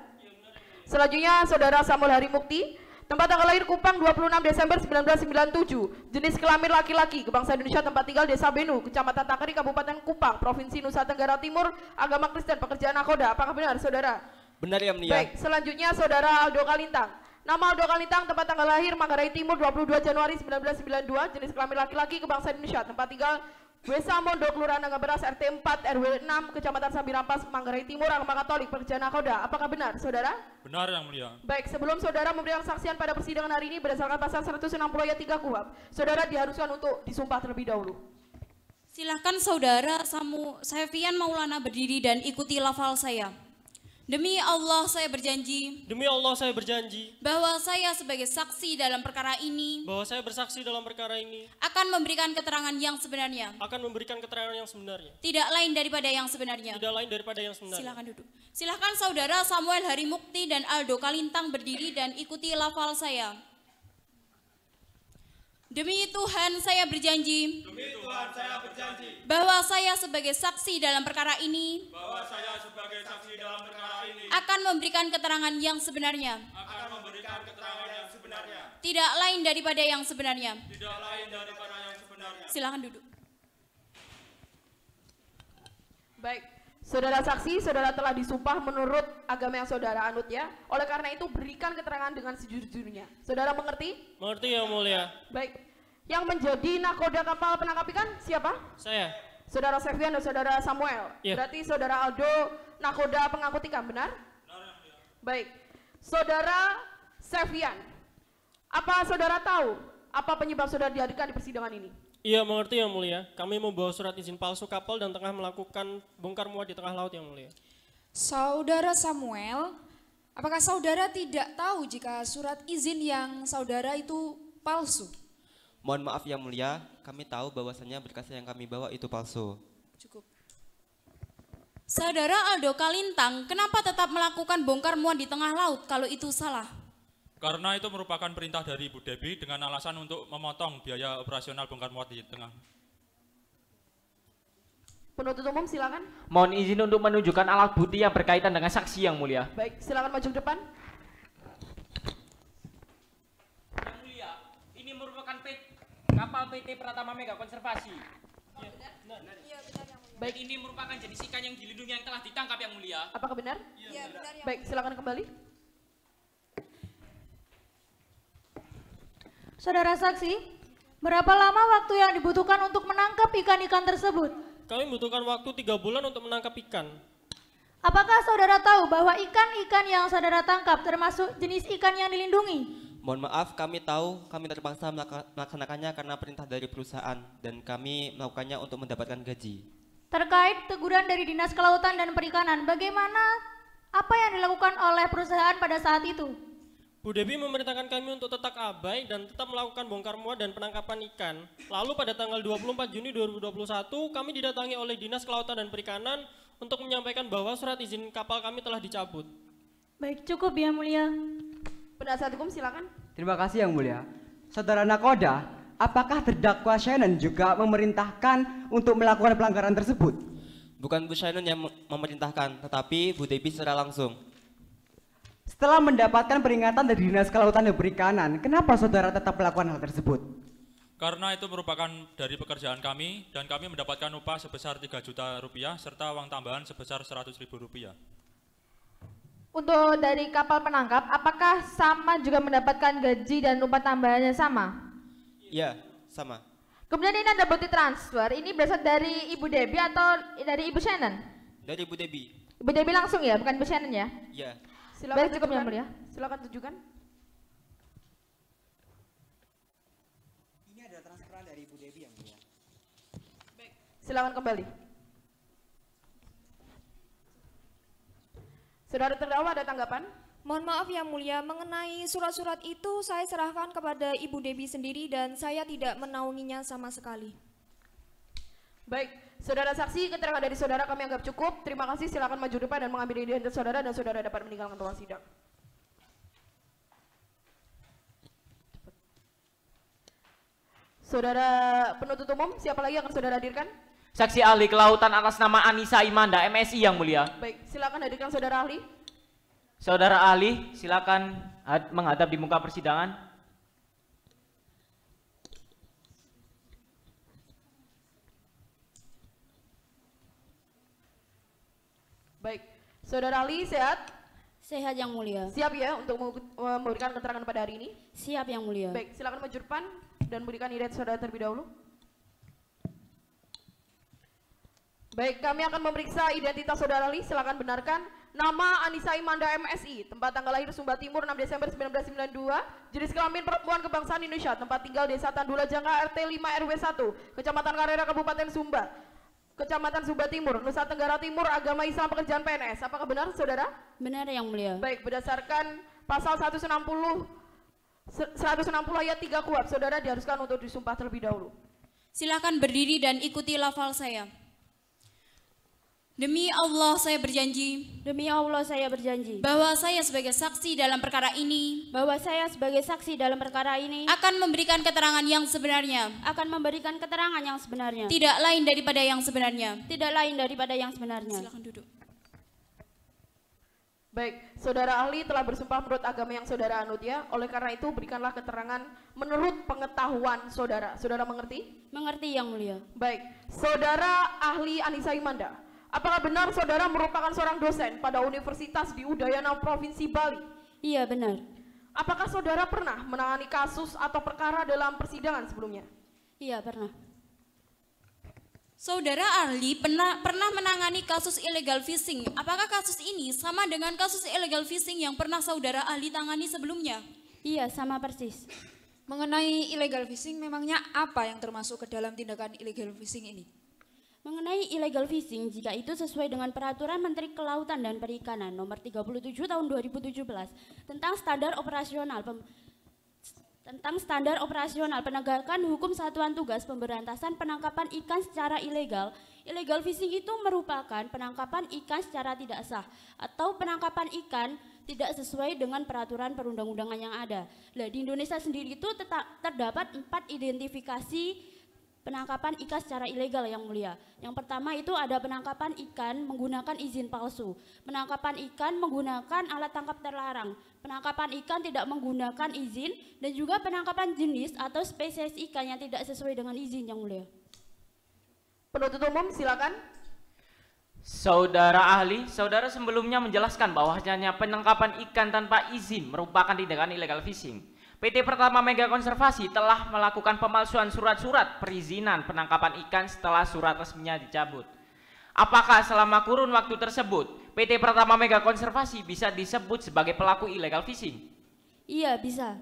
Selanjutnya, saudara Samuel Hari Mukti, tempat tanggal lahir Kupang 26 Desember 1997. Jenis kelamin laki-laki, bangsa Indonesia, tempat tinggal Desa Benu, Kecamatan Takeri, Kabupaten Kupang, Provinsi Nusa Tenggara Timur, agama Kristen, pekerjaan nakoda. Apakah benar, saudara? Benar yang mulia. Baik, selanjutnya saudara Aldo Kalintang. Nama Aldo Kalintang, tempat tanggal lahir Manggarai Timur 22 Januari 1992, jenis kelamin laki-laki, kebangsaan Indonesia, tempat tinggal Desa Mondo, Kelurahan Nanggaberas, RT 4 RW 6, Kecamatan Sambirampas, Manggarai Timur, agama Katolik, pekerjaan nakoda. Apakah benar, saudara? Benar yang mulia. Baik, sebelum saudara memberikan kesaksian pada persidangan hari ini berdasarkan pasal 160 ayat 3 KUHP, saudara diharuskan untuk disumpah terlebih dahulu. Silahkan saudara Sefian Maulana berdiri dan ikuti lafal saya. Demi Allah saya berjanji. Demi Allah saya berjanji. Bahwa saya sebagai saksi dalam perkara ini. Bahwa saya bersaksi dalam perkara ini. Akan memberikan keterangan yang sebenarnya. Akan memberikan keterangan yang sebenarnya. Tidak lain daripada yang sebenarnya. Tidak lain daripada yang sebenarnya. Silakan duduk. Silakan saudara Samuel Hari Mukti dan Aldo Kalintang berdiri dan ikuti lafal saya. Demi Tuhan saya berjanji. Demi Tuhan saya berjanji. Bahwa saya sebagai saksi dalam perkara ini. Bahwa saya sebagai saksi dalam perkara ini. Akan memberikan keterangan yang sebenarnya. Akan memberikan keterangan yang sebenarnya. Tidak lain daripada yang sebenarnya. Tidak lain daripada yang sebenarnya. Silakan duduk. Baik, saudara saksi, saudara telah disumpah menurut agama yang saudara anut ya. Oleh karena itu berikan keterangan dengan sejujurnya. Saudara mengerti? Mengerti yang mulia. Baik, yang menjadi nakoda kapal penangkap ikan siapa? Saya. Saudara Sefian dan saudara Samuel. Iya. Berarti saudara Aldo nakoda pengangkut ikan, benar? Baik, saudara Sefian, apa saudara tahu apa penyebab saudara dihadirkan di persidangan ini? Iya mengerti yang mulia. Kami membawa surat izin palsu kapal dan tengah melakukan bongkar muat di tengah laut yang mulia. Saudara Samuel, apakah saudara tidak tahu jika surat izin yang saudara itu palsu? Mohon maaf yang mulia, kami tahu bahwasannya berkas yang kami bawa itu palsu. Cukup. Saudara Aldo Kalintang, kenapa tetap melakukan bongkar muat di tengah laut kalau itu salah? Karena itu merupakan perintah dari Ibu Debi dengan alasan untuk memotong biaya operasional bongkar muat di tengah. Penuntut umum silakan. Mohon izin untuk menunjukkan alat bukti yang berkaitan dengan saksi yang mulia. Baik, silakan maju ke depan. Yang mulia, ini merupakan kapal PT Pratama Mega Konservasi. Baik, ini merupakan jenis ikan yang dilindungi yang telah ditangkap yang mulia. Apakah benar? Iya, benar yang Baik, silakan kembali. Saudara saksi, berapa lama waktu yang dibutuhkan untuk menangkap ikan-ikan tersebut? Kami membutuhkan waktu 3 bulan untuk menangkap ikan. Apakah saudara tahu bahwa ikan-ikan yang saudara tangkap termasuk jenis ikan yang dilindungi? Mohon maaf, kami tahu kami terpaksa melaksanakannya karena perintah dari perusahaan dan kami melakukannya untuk mendapatkan gaji. Terkait teguran dari Dinas Kelautan dan Perikanan, bagaimana apa yang dilakukan oleh perusahaan pada saat itu? Bu Debi memerintahkan kami untuk tetap abai dan tetap melakukan bongkar muat dan penangkapan ikan. Lalu pada tanggal 24 Juni 2021 kami didatangi oleh Dinas Kelautan dan Perikanan untuk menyampaikan bahwa surat izin kapal kami telah dicabut. Baik, cukup ya mulia. Penasihat hukum silakan. Terima kasih yang mulia. Saudara nakoda, apakah terdakwa Shannon juga memerintahkan untuk melakukan pelanggaran tersebut? Bukan Bu Shannon yang memerintahkan, tetapi Bu Debi secara langsung. Setelah mendapatkan peringatan dari Dinas Kelautan dan Perikanan, kenapa saudara tetap melakukan hal tersebut? Karena itu merupakan dari pekerjaan kami dan kami mendapatkan upah sebesar 3 juta rupiah serta uang tambahan sebesar 100.000 rupiah. Untuk dari kapal penangkap, apakah sama juga mendapatkan gaji dan upah tambahannya sama? Iya, sama. Kemudian ini ada bukti transfer, ini berasal dari Ibu Debbie atau dari Ibu Shannon? Dari Bu Debbie. Ibu Debbie langsung ya, bukan Ibu Shannon ya? Iya. Silakan Baik, cukup tunjukkan. yang mulia. Silakan tunjukkan. Ini ada transferan dari Ibu Debbie yang mulia. Silakan kembali. Saudara terdakwa ada tanggapan? Mohon maaf yang mulia, mengenai surat-surat itu saya serahkan kepada Ibu Debbie sendiri dan saya tidak menaunginya sama sekali. Baik, saudara saksi, keterangan dari saudara kami anggap cukup. Terima kasih, silakan maju depan dan mengambil identitas saudara dan saudara dapat meninggalkan ruang sidang. Saudara penuntut umum, siapa lagi yang akan saudara hadirkan? Saksi ahli kelautan atas nama Anissa Imanda, MSI yang mulia. Baik, silakan hadirkan saudara ahli. Saudara ahli, silakan menghadap di muka persidangan. Baik, saudara ahli sehat? Sehat yang mulia. Siap ya untuk memberikan keterangan pada hari ini? Siap yang mulia. Baik, silakan maju depan dan berikan identitas saudara terlebih dahulu. Baik, kami akan memeriksa identitas saudara ahli. Silakan benarkan. Nama Anissa Imanda MSI, tempat tanggal lahir Sumba Timur 6 Desember 1992, jenis kelamin perempuan, kebangsaan Indonesia, tempat tinggal Desa Tandula Jangka RT 5 RW 1, Kecamatan Karera, Kabupaten Sumba, Kecamatan Sumba Timur, Nusa Tenggara Timur, agama Islam, pekerjaan PNS. Apakah benar, saudara? Benar yang mulia. Baik, berdasarkan pasal 160 ayat 3 KUHP, saudara diharuskan untuk disumpah terlebih dahulu. Silakan berdiri dan ikuti lafal saya. Demi Allah saya berjanji. Demi Allah saya berjanji. Bahwa saya sebagai saksi dalam perkara ini. Bahwa saya sebagai saksi dalam perkara ini. Akan memberikan keterangan yang sebenarnya. Akan memberikan keterangan yang sebenarnya. Tidak lain daripada yang sebenarnya. Tidak lain daripada yang sebenarnya. Silakan duduk. Baik, saudara ahli telah bersumpah menurut agama yang saudara anut ya. Oleh karena itu berikanlah keterangan menurut pengetahuan saudara. Saudara mengerti? Mengerti yang mulia. Baik, saudara ahli Anissa Imanda, apakah benar saudara merupakan seorang dosen pada Universitas di Udayana Provinsi Bali? Iya benar. Apakah saudara pernah menangani kasus atau perkara dalam persidangan sebelumnya? Iya pernah. Saudara ahli pernah menangani kasus illegal fishing. Apakah kasus ini sama dengan kasus illegal fishing yang pernah saudara ahli tangani sebelumnya? Iya, sama persis. Mengenai illegal fishing, memangnya apa yang termasuk ke dalam tindakan illegal fishing ini? Mengenai illegal fishing, jika itu sesuai dengan Peraturan Menteri Kelautan dan Perikanan Nomor 37 Tahun 2017 tentang standar operasional penegakan hukum Satuan Tugas Pemberantasan Penangkapan Ikan secara ilegal. Illegal fishing itu merupakan penangkapan ikan secara tidak sah atau penangkapan ikan tidak sesuai dengan peraturan perundang-undangan yang ada. Nah, di Indonesia sendiri itu terdapat 4 identifikasi penangkapan ikan secara ilegal yang mulia. Yang pertama itu ada penangkapan ikan menggunakan izin palsu, penangkapan ikan menggunakan alat tangkap terlarang, penangkapan ikan tidak menggunakan izin, dan juga penangkapan jenis atau spesies ikan yang tidak sesuai dengan izin yang mulia. Penuntut umum silakan. Saudara ahli, saudara sebelumnya menjelaskan bahwasanya penangkapan ikan tanpa izin merupakan tindakan illegal fishing. PT Pertama Mega Konservasi telah melakukan pemalsuan surat-surat perizinan penangkapan ikan setelah surat resminya dicabut. Apakah selama kurun waktu tersebut PT Pertama Mega Konservasi bisa disebut sebagai pelaku illegal fishing? Iya, bisa.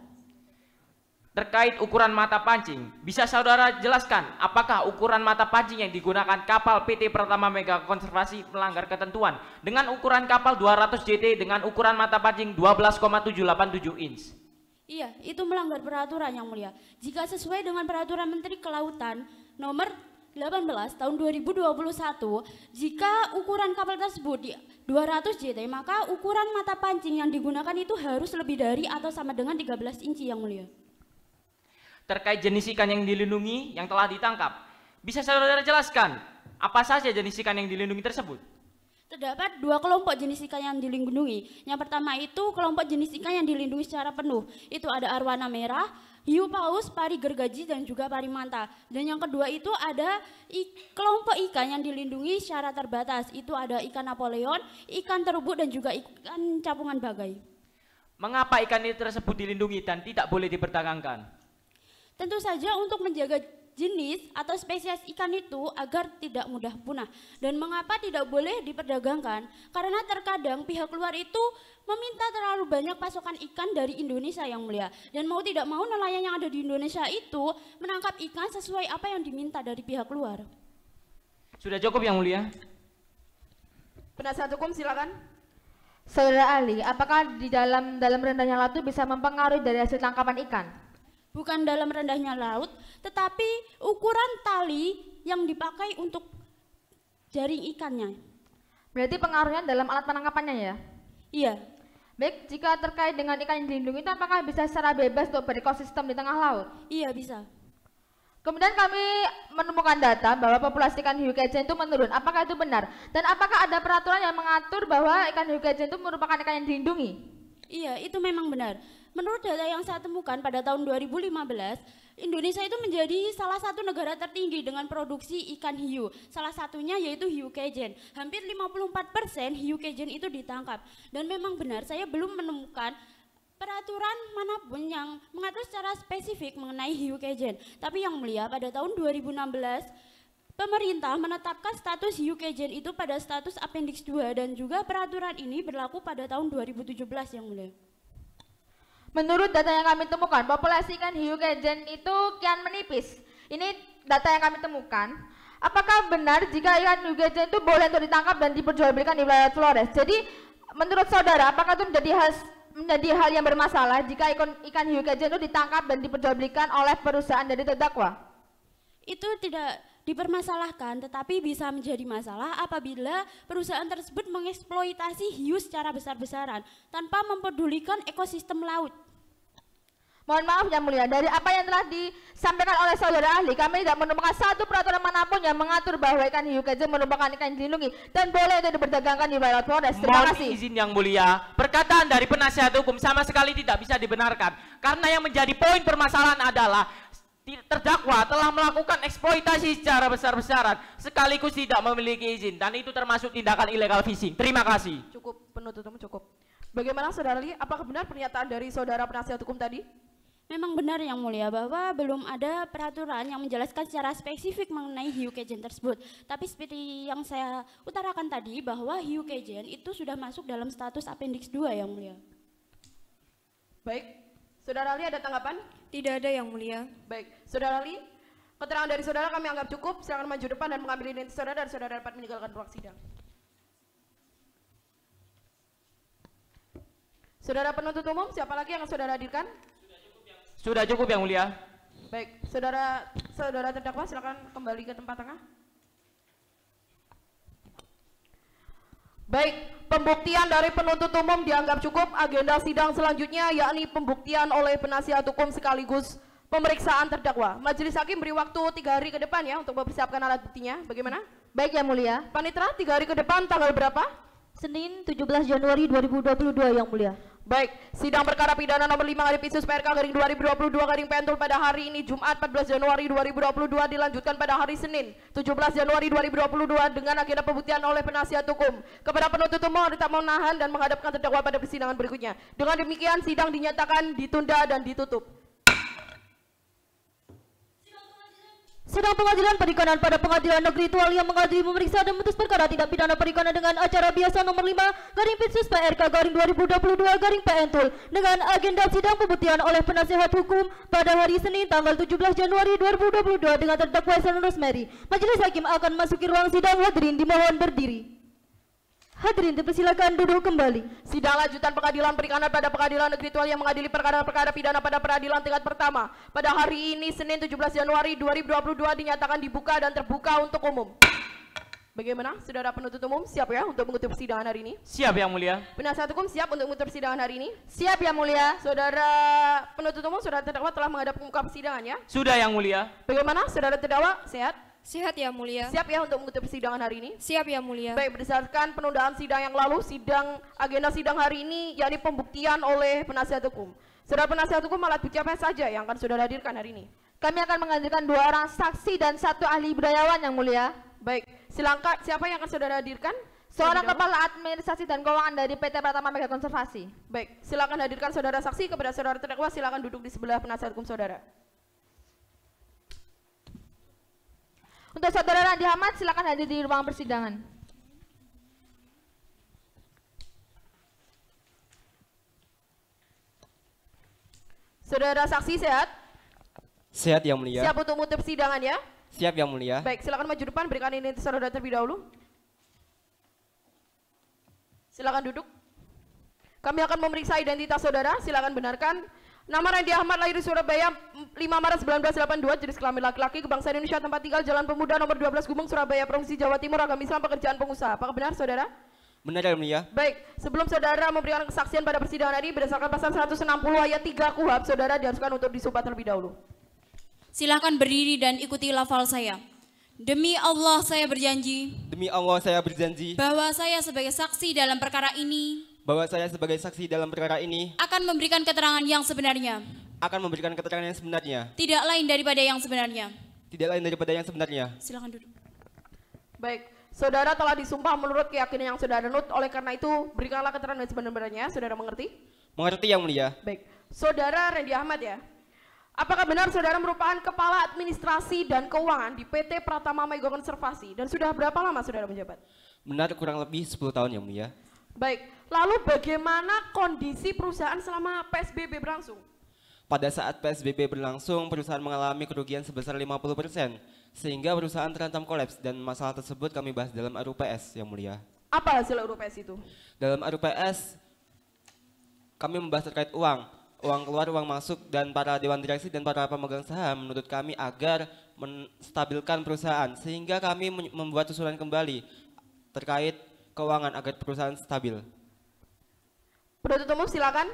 Terkait ukuran mata pancing, bisa saudara jelaskan apakah ukuran mata pancing yang digunakan kapal PT Pertama Mega Konservasi melanggar ketentuan dengan ukuran kapal 200 JT dengan ukuran mata pancing 12,787 inch? Iya, itu melanggar peraturan yang mulia. Jika sesuai dengan Peraturan Menteri Kelautan Nomor 18 Tahun 2021, jika ukuran kapal tersebut di 200 JT, maka ukuran mata pancing yang digunakan itu harus lebih dari atau sama dengan 13 inci yang mulia. Terkait jenis ikan yang dilindungi yang telah ditangkap, bisa saudara jelaskan apa saja jenis ikan yang dilindungi tersebut? Terdapat dua kelompok jenis ikan yang dilindungi. Yang pertama itu kelompok jenis ikan yang dilindungi secara penuh. Itu ada arwana merah, hiu paus, pari gergaji, dan juga pari manta. Dan yang kedua itu ada kelompok ikan yang dilindungi secara terbatas. Itu ada ikan Napoleon, ikan terubuk, dan juga ikan capungan bagai. Mengapa ikan ini tersebut dilindungi dan tidak boleh diperdagangkan? Tentu saja untuk menjaga jenis atau spesies ikan itu agar tidak mudah punah. Dan mengapa tidak boleh diperdagangkan? Karena terkadang pihak luar itu meminta terlalu banyak pasokan ikan dari Indonesia yang mulia. Dan mau tidak mau nelayan yang ada di Indonesia itu menangkap ikan sesuai apa yang diminta dari pihak luar. Sudah cukup yang mulia. Penasihat hukum silakan. Saudara ahli, apakah di dalam rendahnya laut itu bisa mempengaruhi dari hasil tangkapan ikan? Bukan dalam rendahnya laut, tetapi ukuran tali yang dipakai untuk jaring ikannya. Berarti pengaruhnya dalam alat penangkapannya ya? Iya. Baik, jika terkait dengan ikan yang dilindungi itu apakah bisa secara bebas untuk berekosistem di tengah laut? Iya, bisa. Kemudian kami menemukan data bahwa populasi ikan hiu kejen itu menurun. Apakah itu benar? Dan apakah ada peraturan yang mengatur bahwa ikan hiu kejen itu merupakan ikan yang dilindungi? Iya, itu memang benar. Menurut data yang saya temukan pada tahun 2015, Indonesia itu menjadi salah satu negara tertinggi dengan produksi ikan hiu. Salah satunya yaitu hiu kejen. Hampir 54% hiu kejen itu ditangkap. Dan memang benar, saya belum menemukan peraturan manapun yang mengatur secara spesifik mengenai hiu kejen. Tapi yang mulia, pada tahun 2016, pemerintah menetapkan status hiu kejen itu pada status Appendix 2 dan juga peraturan ini berlaku pada tahun 2017 yang mulia. Menurut data yang kami temukan, populasi ikan hiu kejen itu kian menipis. Ini data yang kami temukan. Apakah benar jika ikan hiu kejen itu boleh untuk ditangkap dan diperjualbelikan di wilayah Flores? Jadi, menurut saudara, apakah itu menjadi hal yang bermasalah jika ikan hiu kejen itu ditangkap dan diperjualbelikan oleh perusahaan dari terdakwa? Itu tidak dipermasalahkan, tetapi bisa menjadi masalah apabila perusahaan tersebut mengeksploitasi hiu secara besar-besaran tanpa mempedulikan ekosistem laut. Mohon maaf yang mulia, dari apa yang telah disampaikan oleh saudara ahli, kami tidak menemukan satu peraturan manapun yang mengatur bahwa ikan hiu kejen merupakan ikan yang dilindungi dan boleh untuk diperdagangkan di wilayah Flores. Terima kasih. Mohon izin yang mulia, perkataan dari penasihat hukum sama sekali tidak bisa dibenarkan karena yang menjadi poin permasalahan adalah terdakwa telah melakukan eksploitasi secara besar-besaran sekaligus tidak memiliki izin dan itu termasuk tindakan illegal fishing. Terima kasih. Cukup, penuntut umum cukup. Bagaimana saudara Li, apakah benar pernyataan dari saudara penasihat hukum tadi? Memang benar yang mulia bahwa belum ada peraturan yang menjelaskan secara spesifik mengenai hiu kejen tersebut. Tapi seperti yang saya utarakan tadi bahwa hiu kejen itu sudah masuk dalam status Appendix 2 yang mulia. Baik, saudara Ali ada tanggapan? Tidak ada yang mulia. Baik, saudara Ali, keterangan dari saudara kami anggap cukup. Silakan maju depan dan mengambil identitas saudara dan saudara dapat meninggalkan ruang sidang. Saudara penuntut umum, siapa lagi yang saudara hadirkan? Sudah cukup yang mulia. Baik, saudara terdakwa silakan kembali ke tempat tengah. Baik, pembuktian dari penuntut umum dianggap cukup. Agenda sidang selanjutnya yakni pembuktian oleh penasihat hukum sekaligus pemeriksaan terdakwa. Majelis hakim beri waktu 3 hari ke depan ya untuk mempersiapkan alat buktinya. Bagaimana? Baik yang mulia. Panitera, 3 hari ke depan tanggal berapa? Senin 17 Januari 2022 yang mulia. Baik, sidang perkara pidana nomor 5 Adipitsus PRK garing 2022 garing Pentul pada hari ini Jumat 14 Januari 2022 dilanjutkan pada hari Senin 17 Januari 2022 dengan agenda pembuktian oleh penasihat hukum. Kepada penuntut umum tak menahan dan menghadapkan terdakwa pada persidangan berikutnya. Dengan demikian sidang dinyatakan ditunda dan ditutup. Sidang pengadilan perikanan pada Pengadilan Negeri Tual yang mengadili memeriksa dan memutus perkara tindak pidana perikanan dengan acara biasa nomor 5 garing Pitsus PRK garing 2022 garing Pentul dengan agenda sidang pembuktian oleh penasihat hukum pada hari Senin tanggal 17 Januari 2022 dengan terdakwa Syanon Rosemary. Majelis hakim akan masuki ruang sidang, hadirin dimohon berdiri. Hadirin dipersilakan duduk kembali. Sidang lanjutan pengadilan perikanan pada Pengadilan Negeri Tual yang mengadili perkara-perkara pidana pada peradilan tingkat pertama pada hari ini Senin 17 Januari 2022 dinyatakan dibuka dan terbuka untuk umum. Bagaimana saudara penuntut umum, siap ya untuk mengikuti persidangan hari ini? Siap yang mulia. Penasihat hukum siap untuk mengikuti persidangan hari ini? Siap yang mulia. Saudara penuntut umum, saudara terdakwa telah menghadap muka persidangan ya? Sudah yang mulia. Bagaimana saudara terdakwa, sehat? Sehat ya mulia. Siap ya untuk mengikuti persidangan hari ini? Siap ya mulia. Baik, berdasarkan penundaan sidang yang lalu, agenda sidang hari ini yakni pembuktian oleh penasihat hukum. Saudara penasihat hukum, alat bukti apa saja yang akan saudara hadirkan hari ini? Kami akan menghadirkan 2 orang saksi dan 1 ahli budayawan yang mulia. Baik, silakan siapa yang akan saudara hadirkan? Seorang kepala administrasi dan keuangan dari PT Pratama Mega Konservasi. Baik, silakan hadirkan saudara saksi. Kepada saudara terdakwa, silakan duduk di sebelah penasihat hukum saudara. Untuk saudara Randi Ahmad, silakan hadir di ruang persidangan. Saudara saksi sehat? Sehat yang mulia. Siap untuk mengikuti persidangan ya? Siap yang mulia. Baik, silakan maju depan, berikan identitas saudara terlebih dahulu. Silakan duduk. Kami akan memeriksa identitas saudara, silakan benarkan. Nama Randi Ahmad, lahir di Surabaya 5 Maret 1982, jenis kelamin laki-laki, kebangsaan Indonesia, tempat tinggal Jalan Pemuda nomor 12 Gubeng, Surabaya, Provinsi Jawa Timur, agama Islam, pekerjaan pengusaha. Apakah benar saudara? Benar yang mulia. Baik, sebelum saudara memberikan kesaksian pada persidangan ini berdasarkan pasal 160 ayat 3 KUHP, saudara diharuskan untuk disumpah terlebih dahulu. Silakan berdiri dan ikuti lafal saya. Demi Allah saya berjanji. Demi Allah saya berjanji. Bahwa saya sebagai saksi dalam perkara ini. Bahwa saya sebagai saksi dalam perkara ini. Akan memberikan keterangan yang sebenarnya. Akan memberikan keterangan yang sebenarnya. Tidak lain daripada yang sebenarnya. Tidak lain daripada yang sebenarnya. Silakan duduk. Baik, saudara telah disumpah menurut keyakinan yang saudara nut. Oleh karena itu, berikanlah keterangan yang sebenarnya. Saudara mengerti? Mengerti yang mulia. Baik, saudara Randi Ahmad ya. Apakah benar saudara merupakan kepala administrasi dan keuangan di PT Pratama Mega Konservasi dan sudah berapa lama saudara menjabat? Benar, kurang lebih 10 tahun yang mulia. Baik, lalu bagaimana kondisi perusahaan selama PSBB berlangsung? Pada saat PSBB berlangsung, perusahaan mengalami kerugian sebesar 50%, sehingga perusahaan terancam kolaps dan masalah tersebut kami bahas dalam RUPS yang mulia. Apa hasil RUPS itu? Dalam RUPS, kami membahas terkait uang keluar, uang masuk, dan para dewan direksi dan para pemegang saham menuntut kami agar menstabilkan perusahaan, sehingga kami membuat susulan kembali terkait keuangan agar perusahaan stabil. Penuntut umum silakan.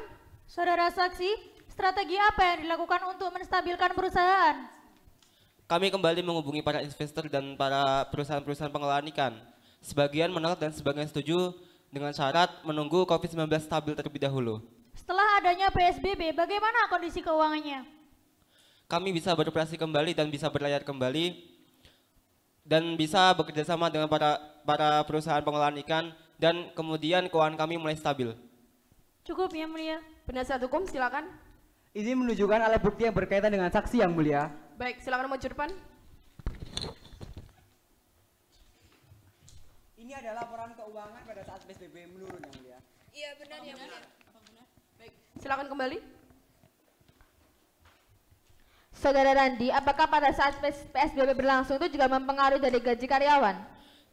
Saudara saksi, strategi apa yang dilakukan untuk menstabilkan perusahaan? Kami kembali menghubungi para investor dan para perusahaan-perusahaan pengelolaan ikan. Sebagian menolak dan sebagian setuju dengan syarat menunggu COVID-19 stabil terlebih dahulu. Setelah adanya PSBB, bagaimana kondisi keuangannya? Kami bisa beroperasi kembali dan bisa berlayar kembali dan bisa bekerja sama dengan para perusahaan pengelolaan ikan dan kemudian keuangan kami mulai stabil. Cukup ya mulia. Penasihat hukum silakan. Izin menunjukkan alat bukti yang berkaitan dengan saksi yang mulia. Baik, silakan maju depan. Ini adalah laporan keuangan pada saat PSBB menurun yang mulia. Iya benar ya mulia. Silakan kembali. Saudara Randi, apakah pada saat PSBB berlangsung itu juga mempengaruhi dari gaji karyawan?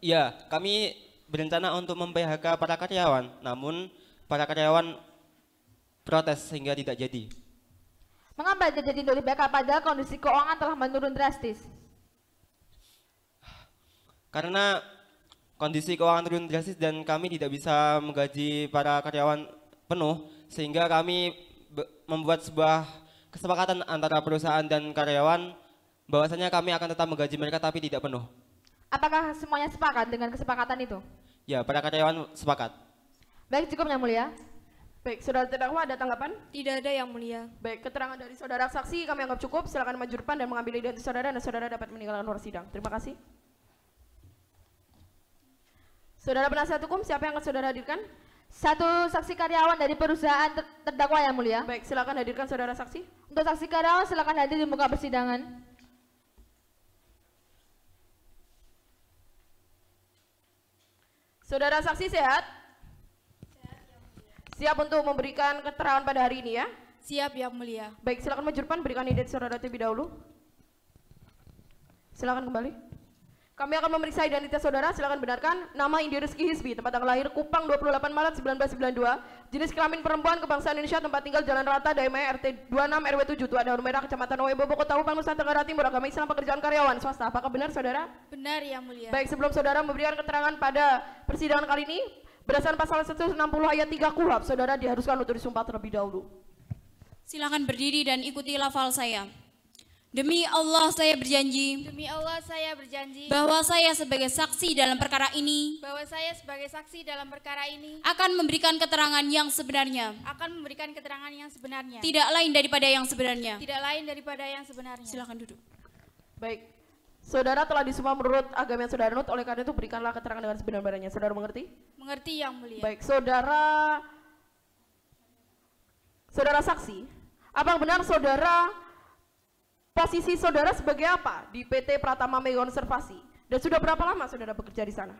Iya, kami berencana untuk mem-PHK para karyawan, namun para karyawan protes sehingga tidak jadi. Mengapa tidak jadi untuk di-PHK padahal kondisi keuangan telah menurun drastis? Karena kondisi keuangan turun drastis dan kami tidak bisa menggaji para karyawan penuh, sehingga kami membuat sebuah kesepakatan antara perusahaan dan karyawan bahwasanya kami akan tetap menggaji mereka tapi tidak penuh. Apakah semuanya sepakat dengan kesepakatan itu? Ya, para karyawan sepakat. Baik, cukup yang mulia. Baik, saudara terdakwa ada tanggapan? Tidak ada yang mulia. Baik, keterangan dari saudara saksi kami anggap cukup. Silakan maju depan dan mengambil identitas saudara dan saudara dapat meninggalkan ruang sidang. Terima kasih. Saudara penasihat hukum, siapa yang akan saudara hadirkan? Satu saksi karyawan dari perusahaan terdakwa yang mulia. Baik, silakan hadirkan saudara saksi. Untuk saksi karyawan silakan hadir di muka persidangan. Saudara saksi sehat? Siap untuk memberikan keterangan pada hari ini ya? Siap yang mulia. Baik, silakan maju depan berikan identitas saudara terlebih dahulu. Silakan kembali. Kami akan memeriksa identitas saudara, silakan benarkan. Nama Indi Rizky Hisbi, tempat tanggal lahir Kupang 28 Maret 1992, jenis kelamin perempuan, kebangsaan Indonesia, tempat tinggal Jalan Rata, Daimai, RT 26 RW 7, Tua Daun Merah, Kecamatan Oebobo, Kota Kupang, Nusa Tenggara Timur, agama Islam, pekerjaan karyawan swasta. Apakah benar saudara? Benar yang mulia. Baik, sebelum saudara memberikan keterangan pada persidangan kali ini, berdasarkan pasal 160 ayat 3 KUHP, saudara diharuskan untuk disumpah terlebih dahulu. Silakan berdiri dan ikuti lafal saya. Demi Allah saya berjanji Demi Allah saya berjanji bahwa saya sebagai saksi dalam perkara ini bahwa saya sebagai saksi dalam perkara ini akan memberikan keterangan yang sebenarnya, akan memberikan keterangan yang sebenarnya, tidak lain daripada yang sebenarnya. tidak lain daripada yang sebenarnya. Silakan duduk. Baik. Saudara telah disumpah menurut agama yang saudara anut, oleh karena itu berikanlah keterangan dengan sebenar-benarnya. Saudara mengerti? Mengerti yang mulia. Baik, saudara saksi, apakah benar saudara posisi saudara sebagai apa di PT Pratama Mega Konservasi? Dan sudah berapa lama saudara bekerja di sana?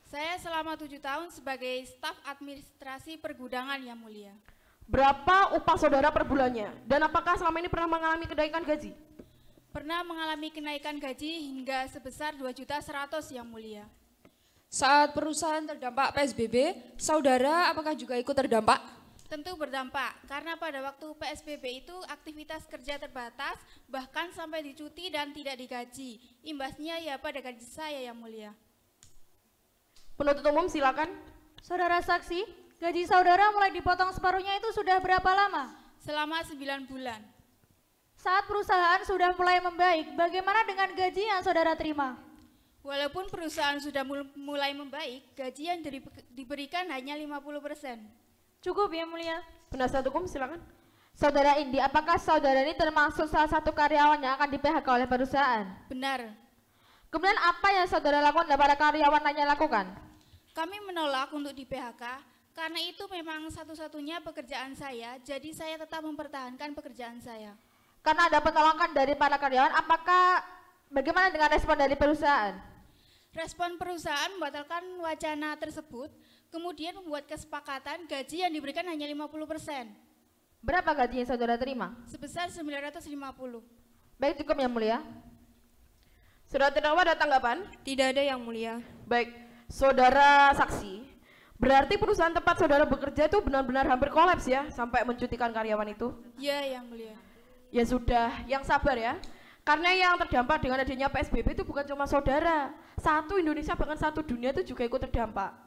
Saya selama 7 tahun sebagai staf administrasi pergudangan yang mulia. Berapa upah saudara per bulannya? Dan apakah selama ini pernah mengalami kenaikan gaji? Pernah mengalami kenaikan gaji hingga sebesar 2.100.000 yang mulia. Saat perusahaan terdampak PSBB, saudara apakah juga ikut terdampak? Tentu berdampak, karena pada waktu PSBB itu aktivitas kerja terbatas, bahkan sampai dicuti dan tidak digaji. Imbasnya ya pada gaji saya yang mulia. Penuntut umum silakan. Saudara saksi, gaji saudara mulai dipotong separuhnya itu sudah berapa lama? Selama 9 bulan. Saat perusahaan sudah mulai membaik, bagaimana dengan gaji yang saudara terima? Walaupun perusahaan sudah mulai membaik, gaji yang diberikan hanya 50%. Cukup ya mulia. Penasihat hukum silakan. Saudara Indi, apakah saudara ini termasuk salah satu karyawan yang akan di-PHK oleh perusahaan? Benar. Kemudian apa yang saudara lakukan dan para karyawan lainnya lakukan? Kami menolak untuk di-PHK karena itu memang satu-satunya pekerjaan saya, jadi saya tetap mempertahankan pekerjaan saya. Karena ada penolakan dari para karyawan, bagaimana dengan respon dari perusahaan? Respon perusahaan membatalkan wacana tersebut, kemudian membuat kesepakatan gaji yang diberikan hanya 50%. Berapa gaji yang saudara terima? Sebesar 950. Baik, cukup yang mulia. Saudara terdakwa ada tanggapan? Tidak ada yang mulia. Baik, saudara saksi, berarti perusahaan tempat saudara bekerja itu benar-benar hampir kolaps ya, sampai mencutikan karyawan itu? Iya yang mulia. Ya sudah, yang sabar ya. Karena yang terdampak dengan adanya PSBB itu bukan cuma saudara. Satu Indonesia bahkan satu dunia itu juga ikut terdampak.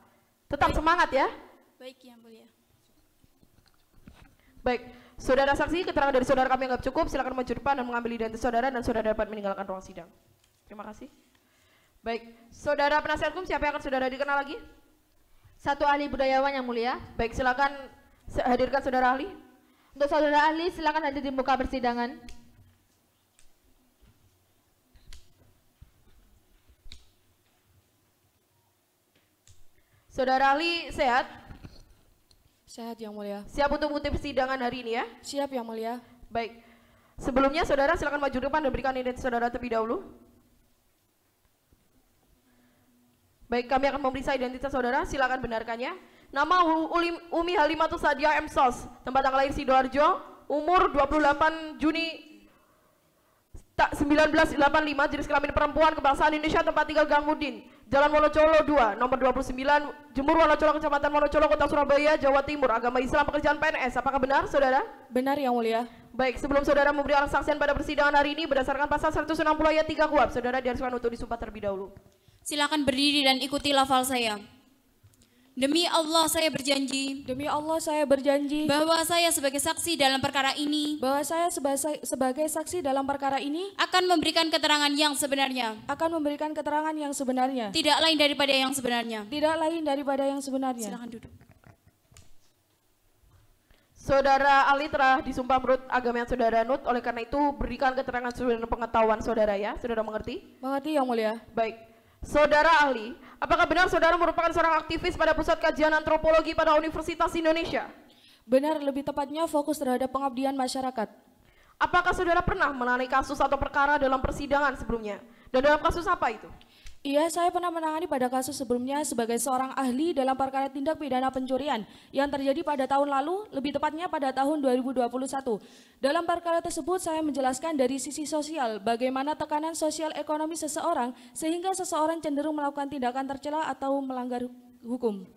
Tetap semangat ya. Baik yang mulia. Baik, saudara saksi, keterangan dari saudara kami anggap cukup. Silakan maju depan dan mengambil identitas saudara dan saudara dapat meninggalkan ruang sidang. Terima kasih. Baik, saudara penasihat hukum, siapa yang akan saudara dikenal lagi? Satu ahli budayawan yang mulia. Baik, silakan hadirkan saudara ahli. Untuk saudara ahli, silakan hadir di muka persidangan. Saudara ahli sehat? Sehat yang mulia. Siap untuk mengikuti persidangan hari ini ya? Siap yang mulia. Baik. Sebelumnya saudara silakan maju depan dan berikan identitas saudara terlebih dahulu. Baik, kami akan memeriksa identitas saudara, silakan benarkannya. Nama Umi Halimatus Sadia M. Sos, tempat tanggal lahir Sidoarjo, umur 28 Juni 1985, jenis kelamin perempuan, kebangsaan Indonesia, tempat tinggal Gang Mudin, Jalan Wonocolo 2, nomor 29, Jemur Wonocolo, Kecamatan Wonocolo, Kota Surabaya, Jawa Timur, agama Islam, pekerjaan PNS. Apakah benar, saudara? Benar yang mulia. Baik, sebelum saudara memberikan kesaksian pada persidangan hari ini berdasarkan pasal 160 ayat 3 KUHP, saudara diharuskan untuk disumpah terlebih dahulu. Silakan berdiri dan ikuti lafal saya. Demi Allah saya berjanji. Demi Allah saya berjanji. Bahwa saya sebagai saksi dalam perkara ini. Bahwa saya sebagai saksi dalam perkara ini. Akan memberikan keterangan yang sebenarnya. Akan memberikan keterangan yang sebenarnya. Tidak lain daripada yang sebenarnya. Tidak lain daripada yang sebenarnya. Silakan duduk. Saudara ahli telah disumpah menurut agama yang saudara anut, oleh karena itu berikan keterangan sesuai dengan pengetahuan saudara ya. Saudara mengerti? Mengerti yang mulia. Baik. Saudara ahli, apakah benar saudara merupakan seorang aktivis pada Pusat Kajian Antropologi pada Universitas Indonesia? Benar, lebih tepatnya fokus terhadap pengabdian masyarakat. Apakah saudara pernah menangani kasus atau perkara dalam persidangan sebelumnya? Dan dalam kasus apa itu? Iya, saya pernah menangani pada kasus sebelumnya sebagai seorang ahli dalam perkara tindak pidana pencurian yang terjadi pada tahun lalu, lebih tepatnya pada tahun 2021. Dalam perkara tersebut saya menjelaskan dari sisi sosial, bagaimana tekanan sosial ekonomi seseorang sehingga seseorang cenderung melakukan tindakan tercela atau melanggar hukum.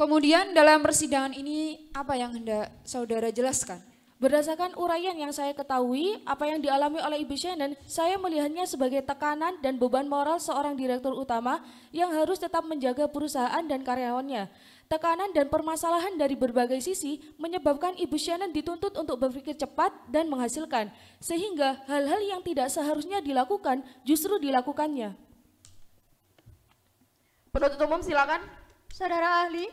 Kemudian dalam persidangan ini apa yang hendak saudara jelaskan? Berdasarkan uraian yang saya ketahui, apa yang dialami oleh Ibu Shannon, saya melihatnya sebagai tekanan dan beban moral seorang direktur utama yang harus tetap menjaga perusahaan dan karyawannya. Tekanan dan permasalahan dari berbagai sisi menyebabkan Ibu Shannon dituntut untuk berpikir cepat dan menghasilkan, sehingga hal-hal yang tidak seharusnya dilakukan justru dilakukannya. Penuntut umum silakan. Saudara ahli,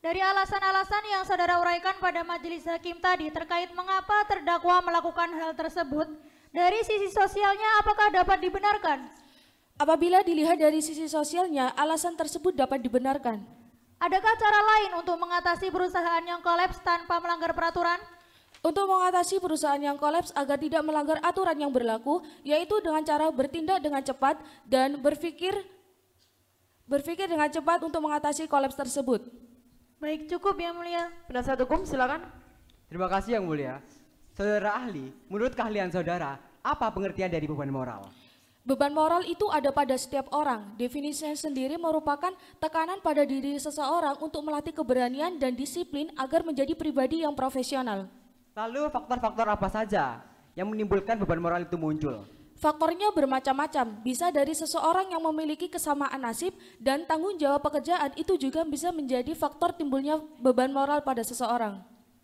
dari alasan-alasan yang saudara uraikan pada majelis hakim tadi terkait mengapa terdakwa melakukan hal tersebut, dari sisi sosialnya apakah dapat dibenarkan? Apabila dilihat dari sisi sosialnya, alasan tersebut dapat dibenarkan. Adakah cara lain untuk mengatasi perusahaan yang kolaps tanpa melanggar peraturan? Untuk mengatasi perusahaan yang kolaps agar tidak melanggar aturan yang berlaku, yaitu dengan cara bertindak dengan cepat dan berpikir dengan cepat untuk mengatasi kolaps tersebut. Baik, cukup Yang Mulia. Penasihat hukum silakan. Terima kasih Yang Mulia. Saudara ahli, menurut keahlian saudara, apa pengertian dari beban moral? Beban moral itu ada pada setiap orang. Definisinya sendiri merupakan tekanan pada diri seseorang untuk melatih keberanian dan disiplin agar menjadi pribadi yang profesional. Lalu faktor-faktor apa saja yang menimbulkan beban moral itu muncul? Faktornya bermacam-macam, bisa dari seseorang yang memiliki kesamaan nasib dan tanggung jawab pekerjaan itu juga bisa menjadi faktor timbulnya beban moral pada seseorang.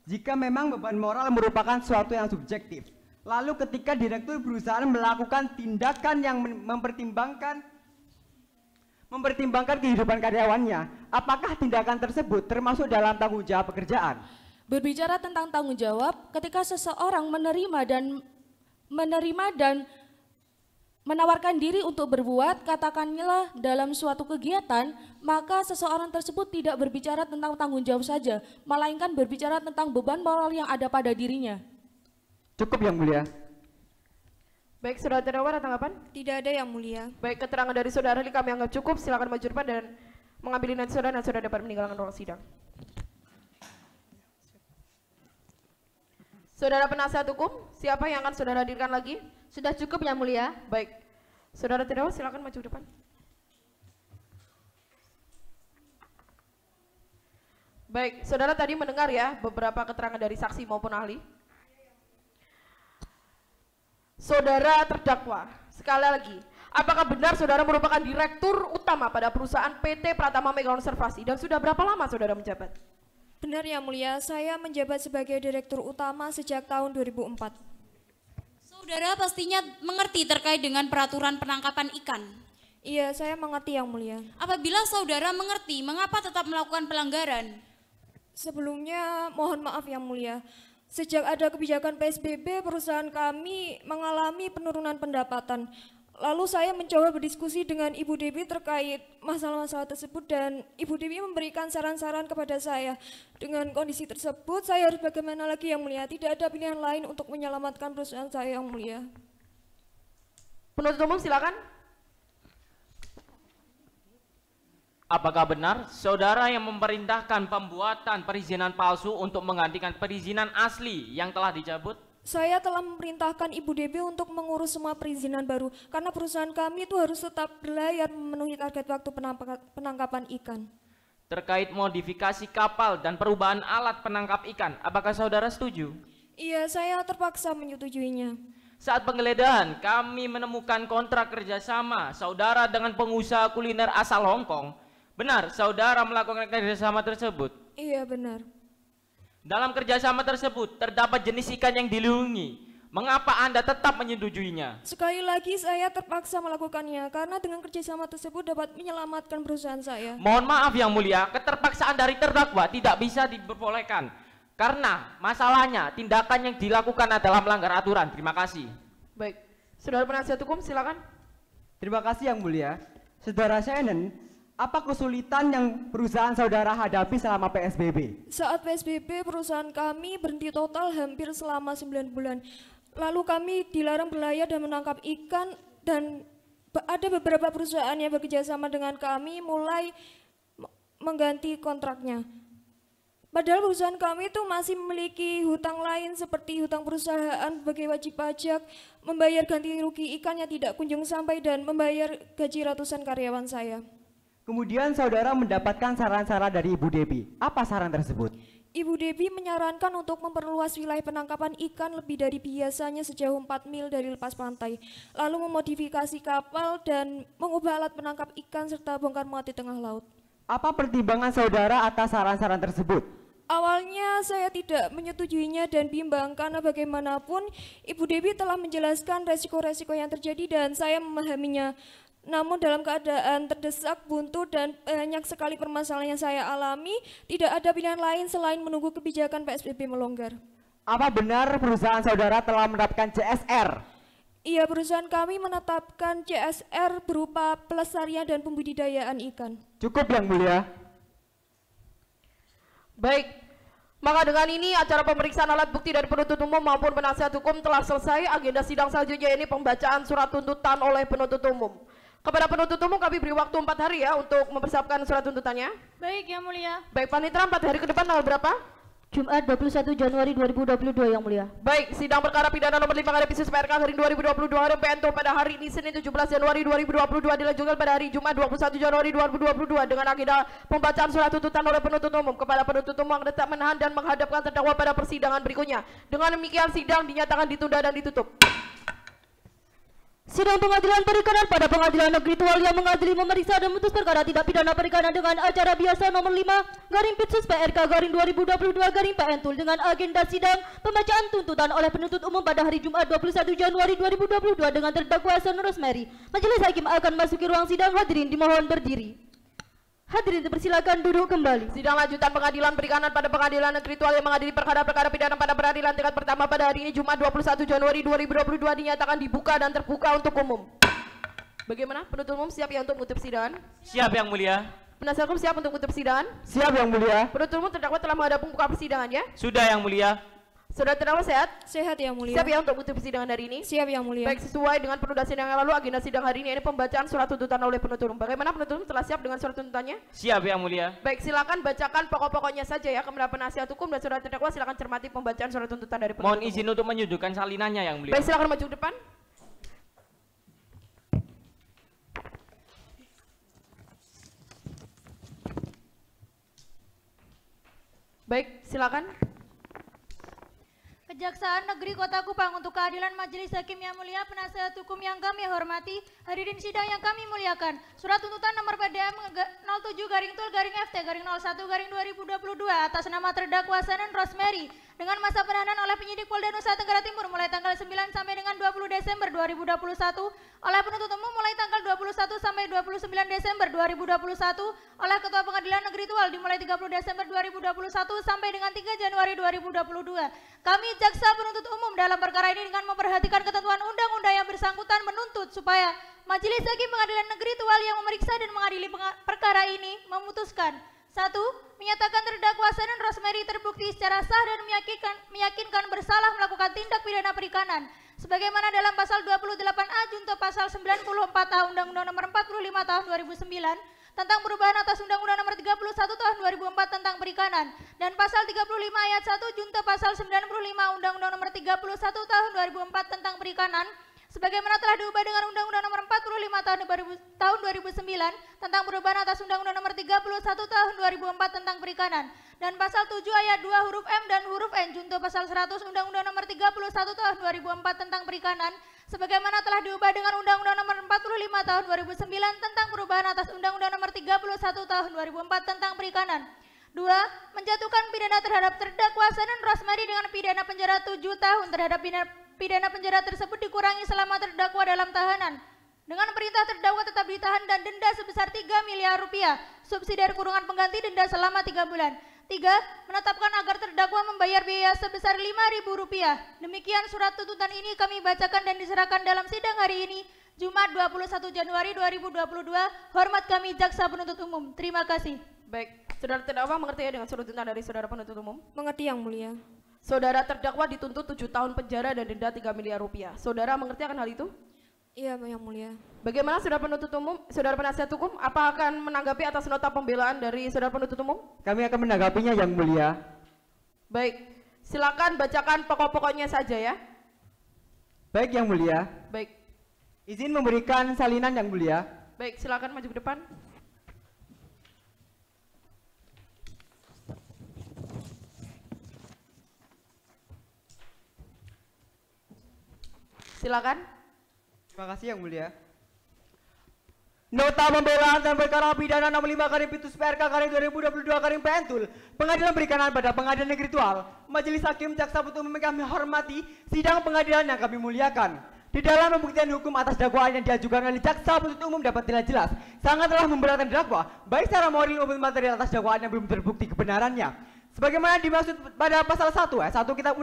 Jika memang beban moral merupakan suatu yang subjektif, lalu ketika direktur perusahaan melakukan tindakan yang mempertimbangkan kehidupan karyawannya, apakah tindakan tersebut termasuk dalam tanggung jawab pekerjaan? Berbicara tentang tanggung jawab, ketika seseorang menerima dan menawarkan diri untuk berbuat, katakanlah dalam suatu kegiatan, maka seseorang tersebut tidak berbicara tentang tanggung jawab saja, melainkan berbicara tentang beban moral yang ada pada dirinya. Cukup Yang Mulia. Baik, saudara terdakwa ada tanggapan? Tidak ada Yang Mulia. Baik, keterangan dari saudara ahli kami anggap cukup. Silakan maju depan dan mengambil dinasi saudara dan saudara dapat meninggalkan ruang sidang. Saudara penasihat hukum, siapa yang akan saudara hadirkan lagi? Sudah cukup Yang Mulia. Baik, saudara terdakwa silakan maju depan. Baik, saudara tadi mendengar ya beberapa keterangan dari saksi maupun ahli. Saudara terdakwa, sekali lagi, apakah benar saudara merupakan direktur utama pada perusahaan PT Pratama Mega Konservasi dan sudah berapa lama saudara menjabat? Benar Yang Mulia, saya menjabat sebagai direktur utama sejak tahun 2004. Saudara pastinya mengerti terkait dengan peraturan penangkapan ikan. Iya, saya mengerti Yang Mulia. Apabila saudara mengerti, mengapa tetap melakukan pelanggaran? Sebelumnya mohon maaf Yang Mulia. Sejak ada kebijakan PSBB, perusahaan kami mengalami penurunan pendapatan. Lalu saya mencoba berdiskusi dengan Ibu Debi terkait masalah-masalah tersebut dan Ibu Debi memberikan saran-saran kepada saya. Dengan kondisi tersebut, saya harus bagaimana lagi Yang Mulia? Tidak ada pilihan lain untuk menyelamatkan perusahaan saya Yang Mulia. Penuntut umum silakan. Apakah benar saudara yang memerintahkan pembuatan perizinan palsu untuk menggantikan perizinan asli yang telah dicabut? Saya telah memerintahkan Ibu Debi untuk mengurus semua perizinan baru karena perusahaan kami itu harus tetap berlayar memenuhi target waktu penangkapan ikan. Terkait modifikasi kapal dan perubahan alat penangkap ikan, apakah saudara setuju? Iya, saya terpaksa menyetujuinya. Saat penggeledahan, kami menemukan kontrak kerjasama saudara dengan pengusaha kuliner asal Hong Kong. Benar, saudara melakukan kerjasama tersebut? Iya, benar. Dalam kerjasama tersebut, terdapat jenis ikan yang dilindungi. Mengapa Anda tetap menyetujuinya? Sekali lagi, saya terpaksa melakukannya karena dengan kerjasama tersebut dapat menyelamatkan perusahaan saya. Mohon maaf Yang Mulia, keterpaksaan dari terdakwa tidak bisa diperbolehkan. Karena masalahnya, tindakan yang dilakukan adalah melanggar aturan. Terima kasih. Baik, saudara penasihat hukum silakan. Terima kasih Yang Mulia. Saudara Shannon, apa kesulitan yang perusahaan saudara hadapi selama PSBB? Saat PSBB, perusahaan kami berhenti total hampir selama 9 bulan. Lalu kami dilarang berlayar dan menangkap ikan dan ada beberapa perusahaan yang bekerja sama dengan kami mulai mengganti kontraknya. Padahal perusahaan kami itu masih memiliki hutang lain seperti hutang perusahaan sebagai wajib pajak, membayar ganti rugi ikan yang tidak kunjung sampai dan membayar gaji ratusan karyawan saya. Kemudian saudara mendapatkan saran-saran dari Ibu Debi. Apa saran tersebut? Ibu Debi menyarankan untuk memperluas wilayah penangkapan ikan lebih dari biasanya sejauh 4 mil dari lepas pantai. Lalu memodifikasi kapal dan mengubah alat penangkap ikan serta bongkar muat di tengah laut. Apa pertimbangan saudara atas saran-saran tersebut? Awalnya saya tidak menyetujuinya dan bimbang karena bagaimanapun Ibu Dewi telah menjelaskan resiko-resiko yang terjadi dan saya memahaminya. Namun dalam keadaan terdesak, buntu, dan banyak sekali permasalahan yang saya alami, tidak ada pilihan lain selain menunggu kebijakan PSBB melonggar. Apa benar perusahaan saudara telah menerapkan CSR? Iya, perusahaan kami menetapkan CSR berupa pelestarian dan pembudidayaan ikan. Cukup Yang Mulia. Baik, maka dengan ini acara pemeriksaan alat bukti dari penuntut umum maupun penasihat hukum telah selesai. Agenda sidang selanjutnya ini pembacaan surat tuntutan oleh penuntut umum. Kepada penuntut umum kami beri waktu 4 hari ya untuk mempersiapkan surat tuntutannya. Baik, Yang Mulia. Baik, Panitera 4 hari ke depan tanggal berapa? Jumat 21 Januari 2022 Yang Mulia. Baik, sidang perkara pidana nomor 5 Kades PRK garing 2022 garing PN pada hari ini Senin 17 Januari 2022 dilanjutkan pada hari Jumat 21 Januari 2022 dengan agenda pembacaan surat tuntutan oleh penuntut umum kepada penuntut umum yang tetap menahan dan menghadapkan terdakwa pada persidangan berikutnya. Dengan demikian sidang dinyatakan ditunda dan ditutup. Sidang pengadilan perikanan pada Pengadilan Negeri Tual yang mengadili memeriksa dan memutus perkara tindak pidana perikanan dengan acara biasa nomor 5 garing Pitsus PRK garing 2022 garing PN Tul dengan agenda sidang pembacaan tuntutan oleh penuntut umum pada hari Jumat 21 Januari 2022 dengan terdakwa Son Rosemary. Majelis hakim akan masuki ruang sidang, hadirin dimohon berdiri. Hadirin dipersilakan duduk kembali. Sidang lanjutan pengadilan perikanan pada Pengadilan Negeri Tual yang mengadili perkara-perkara pidana pada peradilan tingkat pertama pada hari ini Jumat 21 Januari 2022 dinyatakan dibuka dan terbuka untuk umum. Bagaimana? Penuntut umum siap ya untuk mengutip persidangan? Siap Yang Mulia. Penasihat hukum siap untuk mengutip persidangan? Siap Yang Mulia. Penuntut umum terdakwa telah menghadap pembuka persidangan ya? Sudah Yang Mulia. Saudara terdakwa sehat? Sehat Yang Mulia. Siap ya untuk mengutip persidangan hari ini? Siap Yang Mulia. Baik, sesuai dengan penundaan sidang yang lalu, agenda sidang hari ini pembacaan surat tuntutan oleh penuntut umum. Bagaimana penuntut umum telah siap dengan surat tuntutannya? Siap Yang Mulia. Baik, silakan bacakan pokok-pokoknya saja ya. Kepada penasihat hukum dan saudara terdakwa silakan cermati pembacaan surat tuntutan dari penuntut Mohon izin untuk menyuduhkan salinannya Yang Mulia. Baik, silakan maju ke depan. Baik, silakan. Kejaksaan Negeri Kota Kupang untuk keadilan Majelis Hakim yang mulia, penasihat hukum yang kami hormati, hadirin sidang yang kami muliakan. Surat tuntutan nomor PDM 07-Tul-FT-01-2022 atas nama terdakwa Shannon Rosemary dengan masa penahanan oleh penyidik Polda Nusa Tenggara Timur mulai tanggal 9 sampai dengan 20 Desember 2021, oleh penuntut umum mulai tanggal 21 sampai 29 Desember 2021, oleh Ketua Pengadilan Negeri Tual dimulai 30 Desember 2021 sampai dengan 3 Januari 2022. Kami jaksa penuntut umum dalam perkara ini dengan memperhatikan ketentuan undang-undang yang bersangkutan menuntut supaya Majelis Hakim Pengadilan Negeri Tual yang memeriksa dan mengadili perkara ini memutuskan: 1. Menyatakan terdakwa Shannon Rosemary terbukti secara sah dan meyakinkan bersalah melakukan tindak pidana perikanan sebagaimana dalam pasal 28A junto pasal 94 Undang-Undang Nomor 45 Tahun 2009 tentang perubahan atas Undang-Undang Nomor 31 Tahun 2004 tentang perikanan dan pasal 35 ayat 1 junto pasal 95 Undang-Undang Nomor 31 Tahun 2004 tentang perikanan sebagaimana telah diubah dengan Undang-Undang Nomor 45 Tahun 2009 tentang perubahan atas Undang-Undang Nomor 31 Tahun 2004 tentang perikanan dan pasal 7 ayat 2 huruf M dan huruf N junto pasal 100 Undang-Undang Nomor 31 Tahun 2004 tentang perikanan sebagaimana telah diubah dengan Undang-Undang Nomor 45 Tahun 2009 tentang perubahan atas Undang-Undang Nomor 31 Tahun 2004 tentang perikanan. 2. Menjatuhkan pidana terhadap terdakwa Shannon Rosemary dengan pidana penjara 7 tahun terhadap pidana penjara tersebut dikurangi selama terdakwa dalam tahanan dengan perintah terdakwa tetap ditahan dan denda sebesar 3 miliar rupiah subsidiar kurungan pengganti denda selama 3 bulan. 3. Menetapkan agar terdakwa membayar biaya sebesar Rp5.000. Demikian surat tuntutan ini kami bacakan dan diserahkan dalam sidang hari ini, Jumat 21 Januari 2022. Hormat kami Jaksa Penuntut Umum. Terima kasih. Baik, saudara terdakwa mengerti ya dengan surat tuntutan dari saudara penuntut umum? Mengerti Yang Mulia. Saudara terdakwa dituntut 7 tahun penjara dan denda 3 miliar rupiah. Saudara mengerti akan hal itu? Iya Yang Mulia. Bagaimana saudara penuntut umum, saudara penasihat hukum, apa akan menanggapi atas nota pembelaan dari saudara penuntut umum? Kami akan menanggapinya Yang Mulia. Baik, silakan bacakan pokok-pokoknya saja ya. Baik Yang Mulia. Baik. Izin memberikan salinan Yang Mulia. Baik, silakan maju ke depan. Silakan. Terima kasih Yang Mulia. Nota pembelaan dan perkara pidana nomor 5 garing Pitus PRK garing 2022 garing Pentul. Pengadilan berikan pada pengadilan negeri Tual. Majelis Hakim Jaksa Penuntut Umum kami hormati sidang pengadilan yang kami muliakan. Di dalam pembuktian hukum atas dakwaan yang diajukan oleh Jaksa Penuntut Umum dapat dilihat jelas sangatlah memberatkan terdakwa baik secara moral maupun material atas dakwaan yang belum terbukti kebenarannya. Sebagaimana dimaksud pada pasal 1 ayat 1 Kitab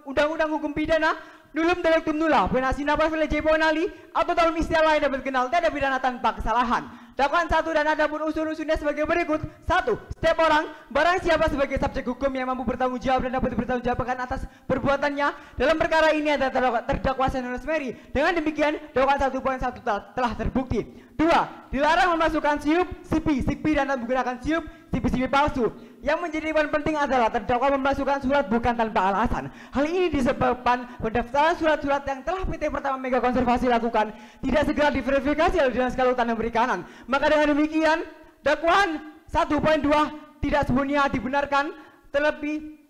Undang-Undang Hukum Pidana, nulum delictum nulla, pena sina privilege penali, atau dalam istilah lain dapat dikenal tidak pidana tanpa kesalahan. Dakwaan 1 dan adapun unsur-unsurnya sebagai berikut. 1. Setiap orang, barang siapa sebagai subjek hukum yang mampu bertanggung jawab dan dapat dipertanggungjawabkan atas perbuatannya dalam perkara ini adalah terdakwa Syanon Rosemary. Dengan demikian, dakwaan 1.1 telah terbukti. 2. Dilarang memasukkan siup, sipi dan menggunakan siup, sipi palsu. Yang menjadi poin penting adalah terdakwa memasukkan surat bukan tanpa alasan. Hal ini disebabkan pendaftaran surat-surat yang telah PT Pertama Mega Konservasi lakukan tidak segera diverifikasi oleh Dinas Kelautan dan Perikanan. Maka dengan demikian, dakwaan 1.2 tidak sepenuhnya dibenarkan, terlebih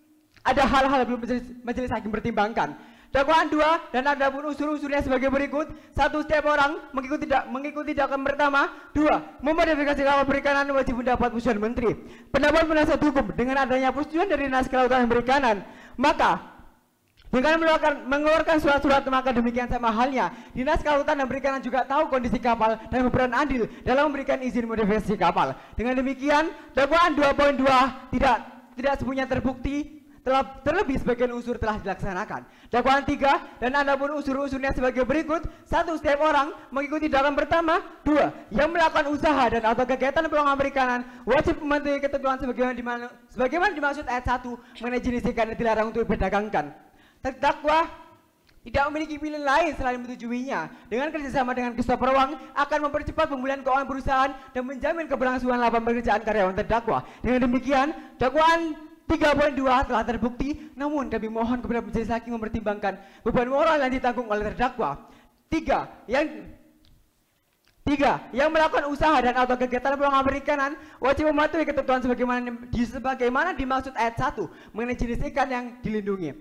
ada hal-hal belum majelis hakim pertimbangkan. Dakwaan 2 dan ada pun unsur-unsurnya sebagai berikut. 1. Setiap orang mengikuti dakwaan pertama. 2. Memodifikasi kapal perikanan wajib mendapat persetujuan menteri. Pendapat penasihat hukum dengan adanya persetujuan dari Dinas Kelautan dan Perikanan, maka dengan mengeluarkan surat-surat maka demikian sama halnya Dinas Kelautan dan Perikanan juga tahu kondisi kapal dan berperan andil dalam memberikan izin modifikasi kapal. Dengan demikian, dakwaan 2.2 tidak sepenuhnya terbukti. Terlebih sebagian unsur telah dilaksanakan. Dakwaan 3 dan adapun unsur-unsurnya sebagai berikut. 1. Setiap orang mengikuti dakwaan pertama. 2. Yang melakukan usaha dan atau kegiatan pelanggaran perikanan wajib mematuhi ketentuan sebagaimana dimaksud ayat 1 mengenai jenis ikan yang dilarang untuk diperdagangkan. Terdakwa tidak memiliki pilihan lain selain menyetujuinya. Dengan kerjasama dengan Christopher Wang akan mempercepat pemulihan keuangan perusahaan dan menjamin keberlangsungan lapangan pekerjaan karyawan terdakwa. Dengan demikian, dakwaan 3.2 telah terbukti, namun kami mohon kepada majelis hakim mempertimbangkan beban moral yang ditanggung oleh terdakwa. 3. Yang melakukan usaha dan atau kegiatan pelanggaran perikanan wajib mematuhi ketentuan sebagaimana dimaksud ayat 1 mengenai jenis ikan yang dilindungi.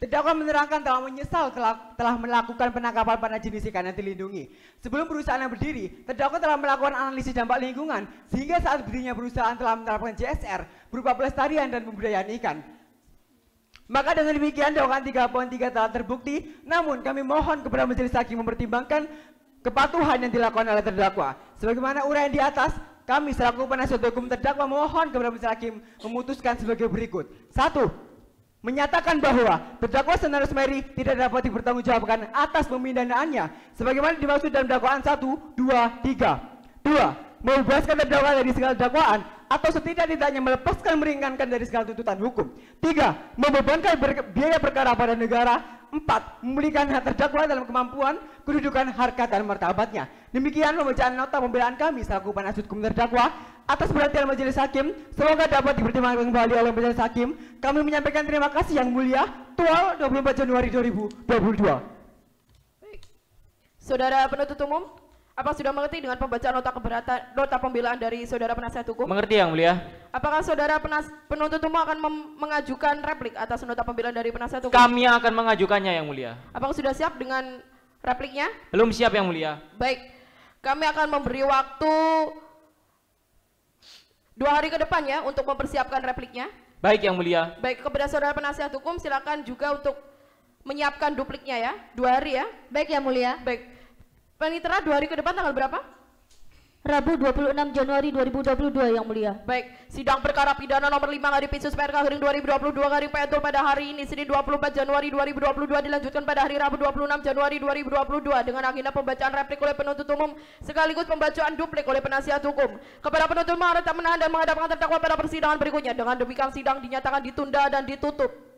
Terdakwa menerangkan telah menyesal telah melakukan penangkapan pada jenis ikan yang dilindungi. Sebelum perusahaan yang berdiri, terdakwa telah melakukan analisis dampak lingkungan sehingga saat berdirinya perusahaan telah menerapkan CSR berupa pelestarian dan pemberdayaan ikan. Maka dengan demikian dakwaan 3.3 telah terbukti, namun kami mohon kepada majelis hakim mempertimbangkan kepatuhan yang dilakukan oleh terdakwa. Sebagaimana uraian di atas, kami selaku penasihat hukum terdakwa mohon kepada majelis hakim memutuskan sebagai berikut. 1. Menyatakan bahwa terdakwa Syanon Rosemary tidak dapat dipertanggungjawabkan atas pemidanaannya sebagaimana dimaksud dalam dakwaan 1, 2, 3. 2. Membebaskan terdakwa dari segala dakwaan atau setidak-tidaknya melepaskan meringankan dari segala tuntutan hukum. 3. Membebankan biaya perkara pada negara. 4. Memulihkan hak terdakwa dalam kemampuan, kedudukan, harkat, dan martabatnya. Demikian pembacaan nota pembelaan kami selaku penasihat hukum terdakwa. Atas perhatian majelis hakim, semoga dapat dipertimbangkan kembali oleh majelis hakim. Kami menyampaikan terima kasih yang mulia. Tual 24 Januari 2022. Baik. Saudara penuntut umum, apa sudah mengerti dengan pembacaan nota pembelaan dari saudara penasihat hukum? Mengerti yang mulia. Apakah saudara penuntut umum akan mengajukan replik atas nota pembelaan dari penasihat hukum? Kami akan mengajukannya yang mulia. Apakah sudah siap dengan repliknya? Belum siap yang mulia. Baik, kami akan memberi waktu 2 hari ke depan ya untuk mempersiapkan repliknya. Baik yang mulia. Baik, kepada saudara penasihat hukum silakan juga untuk menyiapkan dupliknya ya, 2 hari ya. Baik yang mulia. Baik. Panitera 2 hari ke depan tanggal berapa? Rabu 26 Januari 2022 yang mulia. Baik, sidang perkara pidana nomor 5 garing Pisus PRK garing 2022 garing Pentul pada hari ini Senin 24 Januari 2022 dilanjutkan pada hari Rabu 26 Januari 2022 dengan agenda pembacaan replik oleh penuntut umum sekaligus pembacaan duplik oleh penasihat hukum. Kepada penuntut umum harus menahan dan menghadapkan terdakwa pada persidangan berikutnya. Dengan demikian sidang dinyatakan ditunda dan ditutup.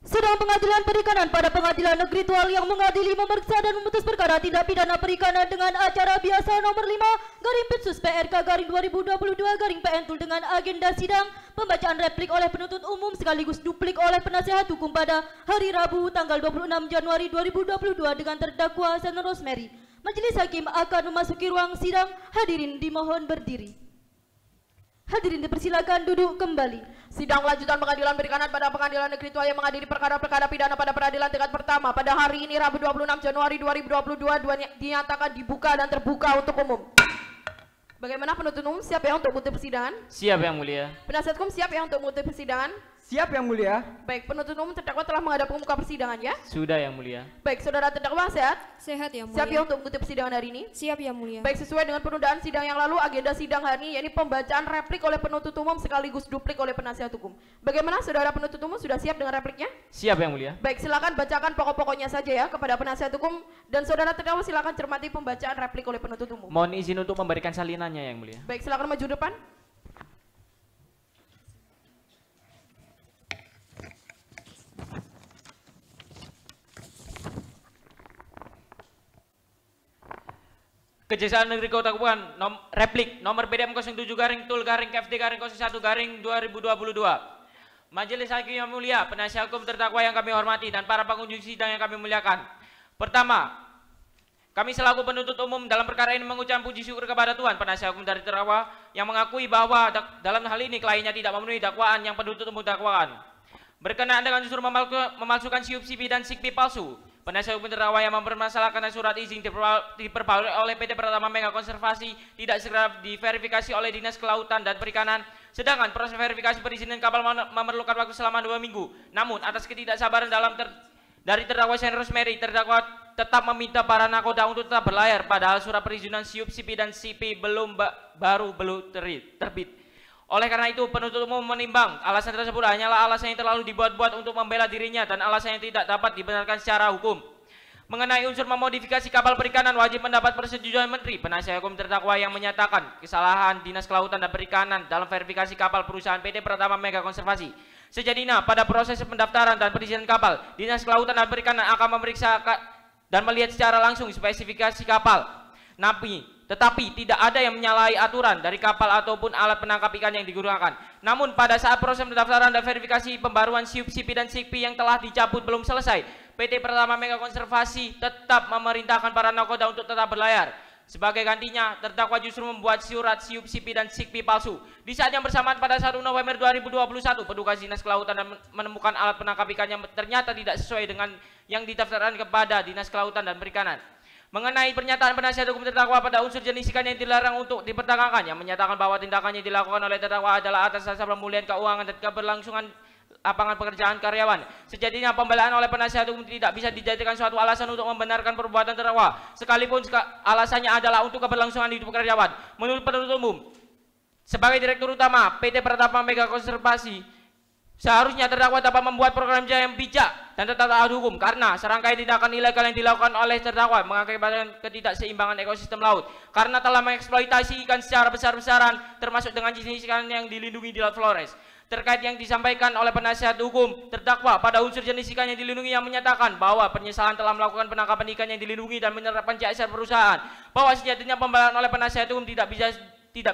Sidang Pengadilan Perikanan pada Pengadilan Negeri Tual yang mengadili, memeriksa dan memutus perkara tindak pidana perikanan dengan acara biasa nomor 5 garing Pitsus PRK garing 2022 garing Pentul dengan agenda sidang pembacaan replik oleh penuntut umum sekaligus duplik oleh penasihat hukum pada hari Rabu tanggal 26 Januari 2022 dengan terdakwa Syanon Rosemary. Majelis hakim akan memasuki ruang sidang. Hadirin dimohon berdiri. Hadirin dipersilakan duduk kembali. Sidang lanjutan pengadilan perikanan pada Pengadilan Negeri Tua yang mengadili perkara-perkara pidana pada peradilan tingkat pertama pada hari ini Rabu 26 Januari 2022 dinyatakan dibuka dan terbuka untuk umum. Bagaimana penuntut umum, siap ya untuk mengikuti persidangan? Siap Yang Mulia. Penasihat hukum siap ya untuk mengikuti persidangan? Siap Yang Mulia. Baik, penuntut umum terdakwa telah menghadap ke muka persidangan ya? Sudah Yang Mulia. Baik, saudara terdakwa sehat? Sehat Yang Mulia. Siap ya untuk mengikuti persidangan hari ini? Siap Yang Mulia. Baik, sesuai dengan penundaan sidang yang lalu, agenda sidang hari ini yakni pembacaan replik oleh penuntut umum sekaligus duplik oleh penasihat hukum. Bagaimana saudara penuntut umum, sudah siap dengan repliknya? Siap Yang Mulia. Baik, silakan bacakan pokok-pokoknya saja ya kepada penasihat hukum dan saudara terdakwa silakan cermati pembacaan replik oleh penuntut umum. Mohon izin untuk memberikan salinannya Yang Mulia. Baik, silakan maju depan. Kejaksaan Negeri Kota Kupang replik nomor PDM 07-TUL-FD-01-2022. Majelis Hakim yang mulia, penasihat hukum terdakwa yang kami hormati dan para pengunjung sidang yang kami muliakan. Pertama, kami selaku penuntut umum dalam perkara ini mengucapkan puji syukur kepada Tuhan penasihat hukum dari terdakwa yang mengakui bahwa dalam hal ini kliennya tidak memenuhi dakwaan yang penuntut umum dakwakan. Berkenaan dengan unsur memalsukan SIUP-SIPI dan SIKPI palsu, penasihat hukum terdakwa yang mempermasalahkan surat izin diperbarui oleh PT Pratama Mega Konservasi tidak segera diverifikasi oleh Dinas Kelautan dan Perikanan, sedangkan proses verifikasi perizinan kapal memerlukan waktu selama 2 minggu. Namun atas ketidaksabaran dari terdakwa Shane Rosemary, terdakwa tetap meminta para nakoda untuk tetap berlayar padahal surat perizinan SIUP-SIPI dan SIPI belum terbit. Oleh karena itu, penuntut umum menimbang alasan tersebut hanyalah alasan yang terlalu dibuat-buat untuk membela dirinya dan alasan yang tidak dapat dibenarkan secara hukum. Mengenai unsur memodifikasi kapal perikanan wajib mendapat persetujuan Menteri, penasihat hukum terdakwa yang menyatakan kesalahan Dinas Kelautan dan Perikanan dalam verifikasi kapal perusahaan PT Pratama Mega Konservasi. Sejadinya pada proses pendaftaran dan perizinan kapal, Dinas Kelautan dan Perikanan akan memeriksa dan melihat secara langsung spesifikasi kapal. Tetapi tidak ada yang menyalahi aturan dari kapal ataupun alat penangkap ikan yang digunakan. Namun pada saat proses pendaftaran dan verifikasi pembaruan SIUP-SIPI dan SIKPI yang telah dicabut belum selesai, PT Pratama Mega Konservasi tetap memerintahkan para nakoda untuk tetap berlayar. Sebagai gantinya, terdakwa justru membuat surat SIUP-SIPI dan SIKPI palsu. Di saat yang bersamaan pada 1 November 2021, petugas Dinas Kelautan menemukan alat penangkap ikan yang ternyata tidak sesuai dengan yang didaftarkan kepada Dinas Kelautan dan Perikanan. Mengenai pernyataan penasihat hukum terdakwa pada unsur jenis ikan yang dilarang untuk diperdagangkan, yang menyatakan bahwa tindakannya dilakukan oleh terdakwa adalah atas dasar pemulihan keuangan dan keberlangsungan lapangan pekerjaan karyawan. Sejatinya pembelaan oleh penasihat hukum tidak bisa dijadikan suatu alasan untuk membenarkan perbuatan terdakwa, sekalipun alasannya adalah untuk keberlangsungan hidup karyawan. Menurut penuntut umum, sebagai Direktur Utama PT Pratama Mega Konservasi, seharusnya terdakwa dapat membuat program kerja yang bijak dan tetap taat hukum karena serangkaian tindakan ilegal yang dilakukan oleh terdakwa mengakibatkan ketidakseimbangan ekosistem laut karena telah mengeksploitasi ikan secara besar-besaran termasuk dengan jenis ikan yang dilindungi di Laut Flores. Terkait yang disampaikan oleh penasihat hukum terdakwa pada unsur jenis ikan yang dilindungi yang menyatakan bahwa penyesalan telah melakukan penangkapan ikan yang dilindungi dan menerapkan CSR perusahaan, bahwa sejatinya pembelaan oleh penasihat hukum tidak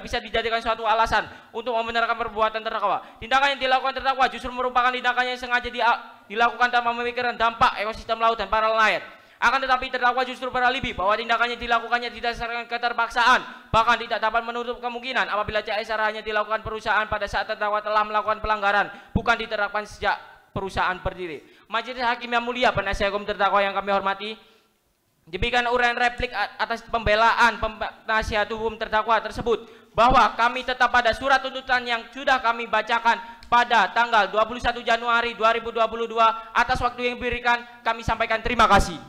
bisa dijadikan suatu alasan untuk membenarkan perbuatan terdakwa. Tindakan yang dilakukan terdakwa justru merupakan tindakan yang sengaja dilakukan tanpa memikirkan dampak ekosistem laut dan para nelayan. Akan tetapi terdakwa justru beralibi bahwa tindakannya dilakukannya didasarkan keterpaksaan, bahkan tidak dapat menutup kemungkinan apabila CSR hanya dilakukan perusahaan pada saat terdakwa telah melakukan pelanggaran, bukan diterapkan sejak perusahaan berdiri. Majelis Hakim yang mulia, penasihat hukum terdakwa yang kami hormati, demikian uraian replik atas pembelaan penasihat hukum terdakwa tersebut, bahwa kami tetap pada surat tuntutan yang sudah kami bacakan pada tanggal 21 Januari 2022 atas waktu yang diberikan. Kami sampaikan terima kasih.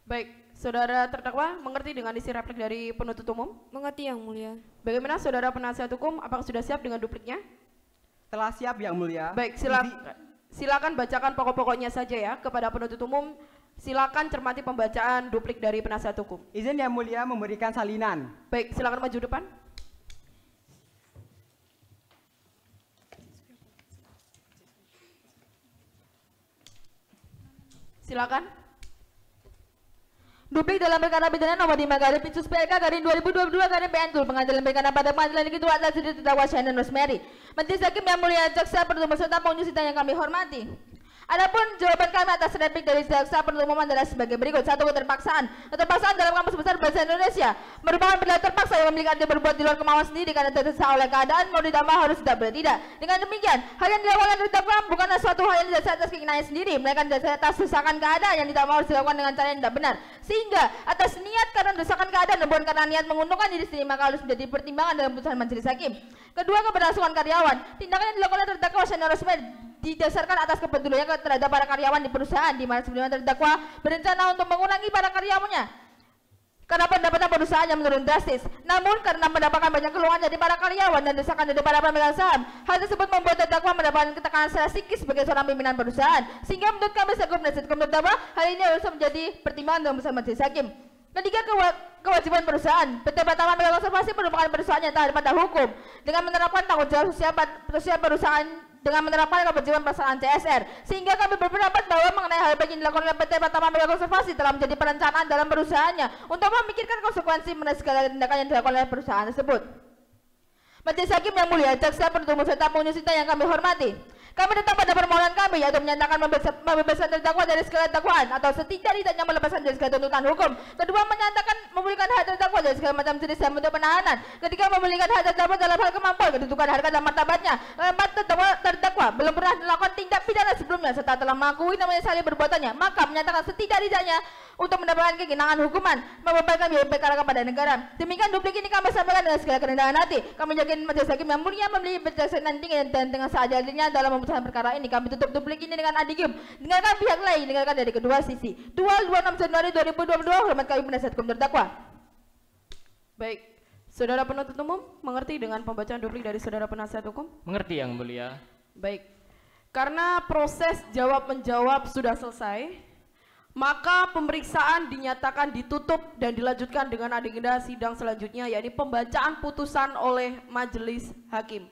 Baik, saudara terdakwa mengerti dengan isi replik dari penuntut umum? Mengerti Yang Mulia. Bagaimana saudara penasihat hukum, apakah sudah siap dengan dupliknya? Telah siap Yang Mulia. Baik, silakan bacakan pokok-pokoknya saja ya kepada penuntut umum. Silakan cermati pembacaan duplik dari penasihat hukum. Izin Yang Mulia memberikan salinan. Baik, silakan maju depan. Silakan. Duplik dalam perkara pidana nomor 5 garis Pinsus PLK garing 2022 garing PN Pengadilan Perikanan pada Pengadilan Negeri Tua atas terdakwa Shane Rosemary. Majelis Hakim yang mulia, jaksa penuntut umum serta pengunjung sidang yang kami hormati. Adapun jawaban kami atas replik dari jaksa penuntut umum adalah sebagai berikut. 1. Keterpaksaan. Keterpaksaan dalam Kamus Besar Bahasa Indonesia merupakan perilaku terpaksa yang memiliki arti berbuat di luar kemauan sendiri karena terdesak oleh keadaan, mau ditambah harus tidak boleh tidak. Dengan demikian, hal yang dilakukan terdakwa bukanlah suatu hal yang didasarkan atas keinginannya sendiri, melainkan didasarkan atas desakan keadaan yang tidak mau harus dilakukan dengan cara yang tidak benar. Sehingga atas niat karena desakan keadaan dan bukan karena niat menguntungkan diri sendiri, maka harus menjadi pertimbangan dalam putusan majelis hakim. Kedua, keberlangsungan karyawan. Tindakan yang dilakukan oleh terdakwa Syanon Rosmeri didasarkan atas kepeduliannya terhadap para karyawan di perusahaan, di mana sebelumnya terdakwa berencana untuk mengurangi para karyawannya karena pendapatan perusahaan yang menurun drastis. Namun karena mendapatkan banyak keluhan dari para karyawan dan desakan dari para pemegang saham, hal tersebut membuat terdakwa mendapatkan tekanan secara psikis sebagai seorang pimpinan perusahaan, sehingga menurut kami selaku penasihat hukum terdakwa, hal ini harus menjadi pertimbangan dalam putusan majelis hakim. Ketiga, kewajiban perusahaan. PT Pratama Mega Konservasi merupakan perusahaan yang taat pada hukum dengan menerapkan tanggung jawab sosial perusahaan dengan menerapkan kewajiban pelaksanaan CSR, sehingga kami berpendapat bahwa mengenai hal baik yang dilakukan oleh PT Pratama Mega Konservasi telah menjadi perencanaan dalam perusahaannya untuk memikirkan konsekuensi mengenai segala tindakan yang dilakukan oleh perusahaan tersebut. Majelis hakim yang mulia, jaksa penuntut umum serta pengunjung sidang yang kami hormati, kami tetap pada permohonan kami yaitu menyatakan membebaskan terdakwa dari segala dakwaan atau setidak-tidaknya melepaskan dari segala tuntutan hukum. Kedua, menyatakan memulihkan hak terdakwa dari segala macam jenis dan bentuk penahanan. Ketiga, memulihkan hak terdakwa dalam hal kemampuan, kedudukan, harkat dan martabatnya. Keempat, terdakwa belum pernah melakukan tindak pidana sebelumnya serta telah mengakui namanya menyesali perbuatannya, maka menyatakan setidak-tidaknya untuk mendapatkan kegenangan hukuman membebankan biaya perkara kepada negara. Demikian duplik ini kami sampaikan dengan segala kerendahan hati. Kami yakin majelis hakim yang mulia memiliki bijaksanaan tinggi dan dengan seadil-adilnya dalam memutuskan perkara ini. Kami tutup duplik ini dengan adigium. Dengarkan pihak lain, dengarkan dari kedua sisi. 26 Januari 2022, hormat kami penasihat hukum terdakwa. Baik, saudara penuntut umum mengerti dengan pembacaan duplik dari saudara penasihat hukum? Mengerti yang mulia. Baik, karena proses jawab-menjawab sudah selesai, maka pemeriksaan dinyatakan ditutup dan dilanjutkan dengan agenda sidang selanjutnya, yakni pembacaan putusan oleh majelis hakim.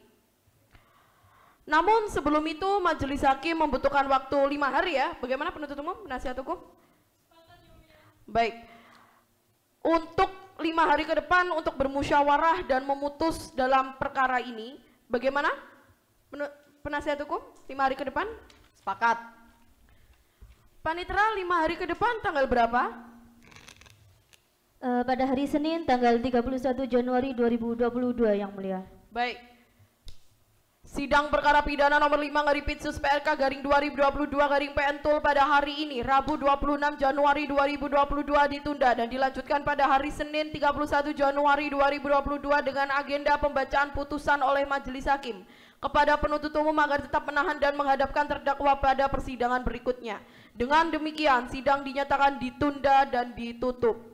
Namun sebelum itu majelis hakim membutuhkan waktu 5 hari ya. Bagaimana penuntut umum, penasihat hukum? Baik, untuk 5 hari ke depan untuk bermusyawarah dan memutus dalam perkara ini. Bagaimana penasihat hukum 5 hari ke depan? Sepakat. Panitera 5 hari ke depan tanggal berapa? Pada hari Senin tanggal 31 Januari 2022 yang mulia. Baik. Sidang perkara pidana nomor 5 Garipitsus PRK garing 2022 garing PN-Tul pada hari ini Rabu 26 Januari 2022 ditunda dan dilanjutkan pada hari Senin 31 Januari 2022 dengan agenda pembacaan putusan oleh majelis hakim kepada penuntut umum agar tetap menahan dan menghadapkan terdakwa pada persidangan berikutnya. Dengan demikian, sidang dinyatakan ditunda dan ditutup.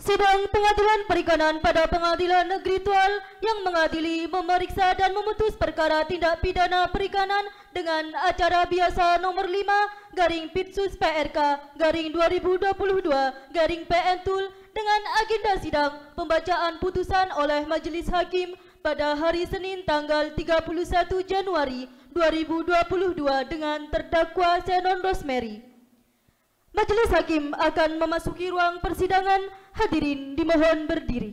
Sidang Pengadilan Perikanan pada Pengadilan Negeri Tual yang mengadili, memeriksa dan memutus perkara tindak pidana perikanan dengan acara biasa nomor 5 garing Pitsus PRK garing 2022 garing PN Tul dengan agenda sidang pembacaan putusan oleh majelis hakim pada hari Senin tanggal 31 Januari 2022 dengan terdakwa Syanon Rosmeri. Majelis hakim akan memasuki ruang persidangan. Hadirin dimohon berdiri.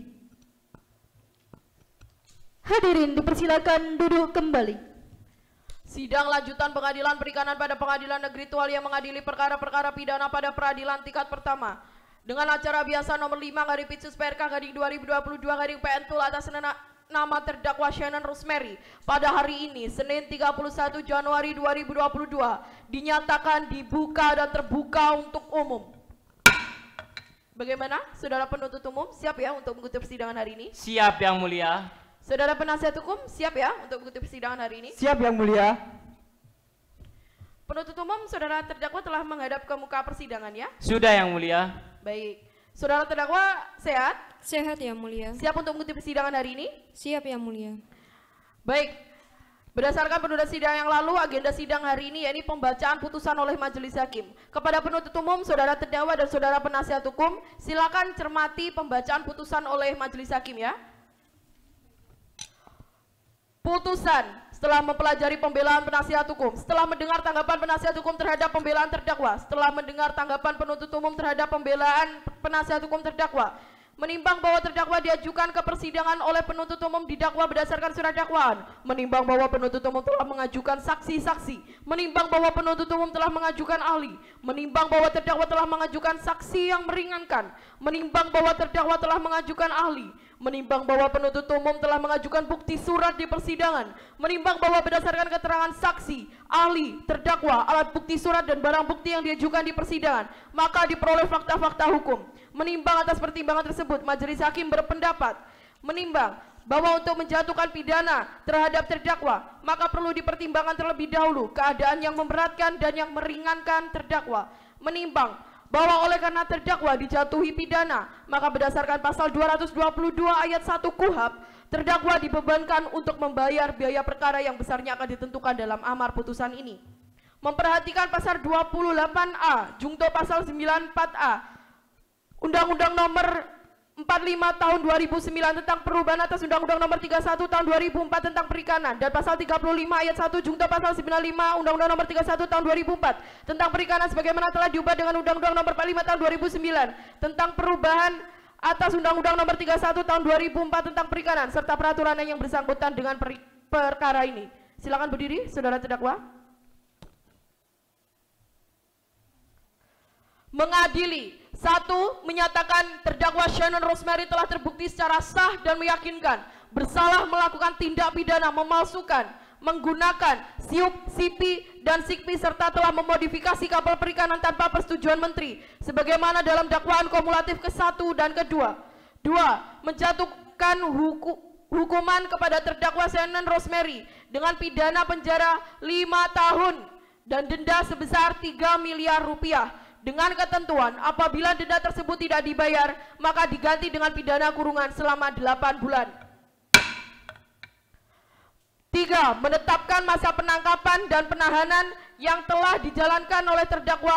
Hadirin dipersilakan duduk kembali. Sidang lanjutan pengadilan perikanan pada Pengadilan Negeri Tual yang mengadili perkara-perkara pidana pada peradilan tingkat pertama dengan acara biasa nomor 5 Garipitsus PRK garing 2022 garing PN Tul atas nama terdakwa Syanon Rosmeri pada hari ini Senin 31 Januari 2022 dinyatakan dibuka dan terbuka untuk umum. Bagaimana saudara penuntut umum, siap ya untuk mengikuti persidangan hari ini? Siap yang mulia. Saudara penasihat hukum siap ya untuk mengikuti persidangan hari ini? Siap yang mulia. Penuntut umum, saudara terdakwa telah menghadap ke muka persidangan ya? Sudah yang mulia. Baik. Saudara terdakwa sehat? Sehat yang mulia. Siap untuk mengikuti persidangan hari ini? Siap yang mulia. Baik. Berdasarkan penunda sidang yang lalu, agenda sidang hari ini yakni pembacaan putusan oleh majelis hakim. Kepada penuntut umum, saudara terdakwa dan saudara penasihat hukum, silakan cermati pembacaan putusan oleh majelis hakim ya. Putusan setelah mempelajari pembelaan penasihat hukum, setelah mendengar tanggapan penasihat hukum terhadap pembelaan terdakwa, setelah mendengar tanggapan penuntut umum terhadap pembelaan penasihat hukum terdakwa, menimbang bahwa terdakwa diajukan ke persidangan oleh penuntut umum didakwa berdasarkan surat dakwaan, menimbang bahwa penuntut umum telah mengajukan saksi-saksi, menimbang bahwa penuntut umum telah mengajukan ahli, menimbang bahwa terdakwa telah mengajukan saksi yang meringankan, menimbang bahwa terdakwa telah mengajukan ahli, menimbang bahwa penuntut umum telah mengajukan bukti surat di persidangan, menimbang bahwa berdasarkan keterangan saksi, ahli, terdakwa, alat bukti surat dan barang bukti yang diajukan di persidangan, maka diperoleh fakta-fakta hukum. Menimbang atas pertimbangan tersebut, majelis hakim berpendapat menimbang bahwa untuk menjatuhkan pidana terhadap terdakwa, maka perlu dipertimbangkan terlebih dahulu keadaan yang memberatkan dan yang meringankan terdakwa. Menimbang bahwa oleh karena terdakwa dijatuhi pidana, maka berdasarkan pasal 222 ayat 1 KUHP, terdakwa dibebankan untuk membayar biaya perkara yang besarnya akan ditentukan dalam amar putusan ini. Memperhatikan pasal 28A, jungto pasal 94A, Undang-Undang nomor 45 tahun 2009 tentang perubahan atas Undang-Undang nomor 31 tahun 2004 tentang perikanan, dan pasal 35 ayat 1 jungto pasal 95 Undang-Undang nomor 31 tahun 2004 tentang perikanan sebagaimana telah diubah dengan Undang-Undang nomor 45 tahun 2009 tentang perubahan atas Undang-Undang nomor 31 tahun 2004 tentang perikanan, serta peraturan yang bersangkutan dengan perkara ini. Silakan berdiri, saudara terdakwa. Mengadili. 1. Menyatakan terdakwa Shannon Rosemary telah terbukti secara sah dan meyakinkan bersalah melakukan tindak pidana memalsukan, menggunakan siup, sipi, dan sikpi serta telah memodifikasi kapal perikanan tanpa persetujuan menteri sebagaimana dalam dakwaan kumulatif ke-1 dan ke-2. 2. Menjatuhkan hukuman kepada terdakwa Shannon Rosemary dengan pidana penjara 5 tahun dan denda sebesar 3 miliar rupiah dengan ketentuan apabila denda tersebut tidak dibayar maka diganti dengan pidana kurungan selama 8 bulan. 3. Menetapkan masa penangkapan dan penahanan yang telah dijalankan oleh terdakwa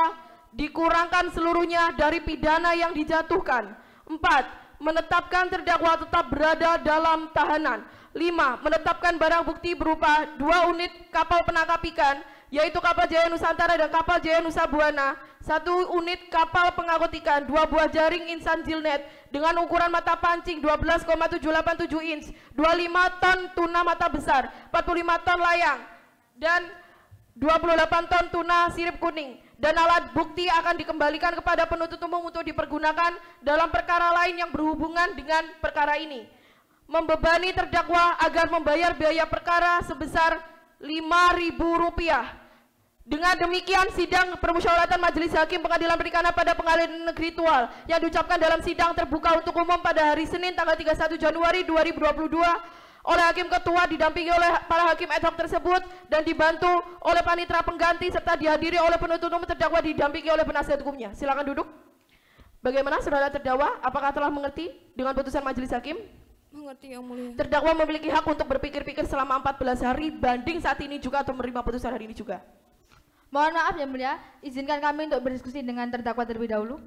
dikurangkan seluruhnya dari pidana yang dijatuhkan. 4. Menetapkan terdakwa tetap berada dalam tahanan. 5. Menetapkan barang bukti berupa 2 unit kapal penangkap ikan, yaitu kapal Jaya Nusantara dan kapal Jaya Nusa Buana, 1 unit kapal pengangkut ikan, 2 buah jaring insan jilnet dengan ukuran mata pancing 12,787 inch, 25 ton tuna mata besar, 45 ton layang, dan 28 ton tuna sirip kuning. Dan alat bukti akan dikembalikan kepada penuntut umum untuk dipergunakan dalam perkara lain yang berhubungan dengan perkara ini. Membebani terdakwa agar membayar biaya perkara sebesar Rp5.000. Dengan demikian sidang permusyawaratan Majelis Hakim Pengadilan Perikanan pada Pengadilan Negeri Tual yang diucapkan dalam sidang terbuka untuk umum pada hari Senin tanggal 31 Januari 2022 oleh Hakim Ketua didampingi oleh para hakim ad hoc tersebut dan dibantu oleh panitera pengganti serta dihadiri oleh penuntut umum terdakwa didampingi oleh penasihat hukumnya. Silakan duduk. Bagaimana saudara terdakwa? Apakah telah mengerti dengan putusan Majelis Hakim? Mengerti, Yang Mulia. Terdakwa memiliki hak untuk berpikir-pikir selama 14 hari banding saat ini juga atau menerima putusan hari ini juga. Mohon maaf Yang Mulia, izinkan kami untuk berdiskusi dengan terdakwa terlebih dahulu.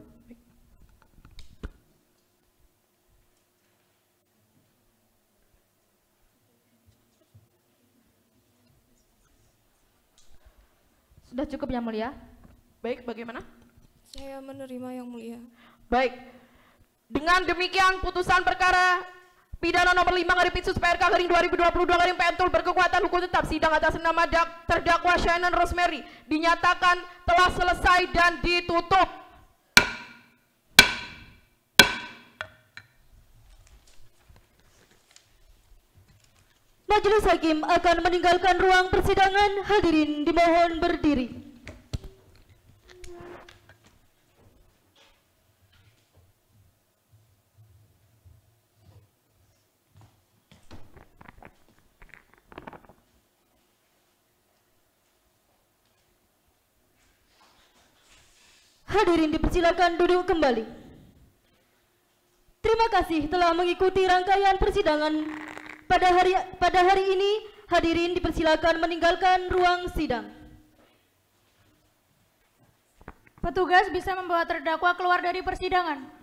Sudah cukup Yang Mulia? Baik, bagaimana? Saya menerima Yang Mulia. Baik. Dengan demikian putusan perkara pidana nomor 5/PSUS/PRK/2022/PNTUL berkekuatan hukum tetap sidang atas nama terdakwa Shannon Rosemary dinyatakan telah selesai dan ditutup. Majelis Hakim akan meninggalkan ruang persidangan. Hadirin dimohon berdiri. Hadirin dipersilakan duduk kembali. Terima kasih telah mengikuti rangkaian persidangan pada hari ini. Hadirin dipersilakan meninggalkan ruang sidang. Petugas bisa membawa terdakwa keluar dari persidangan.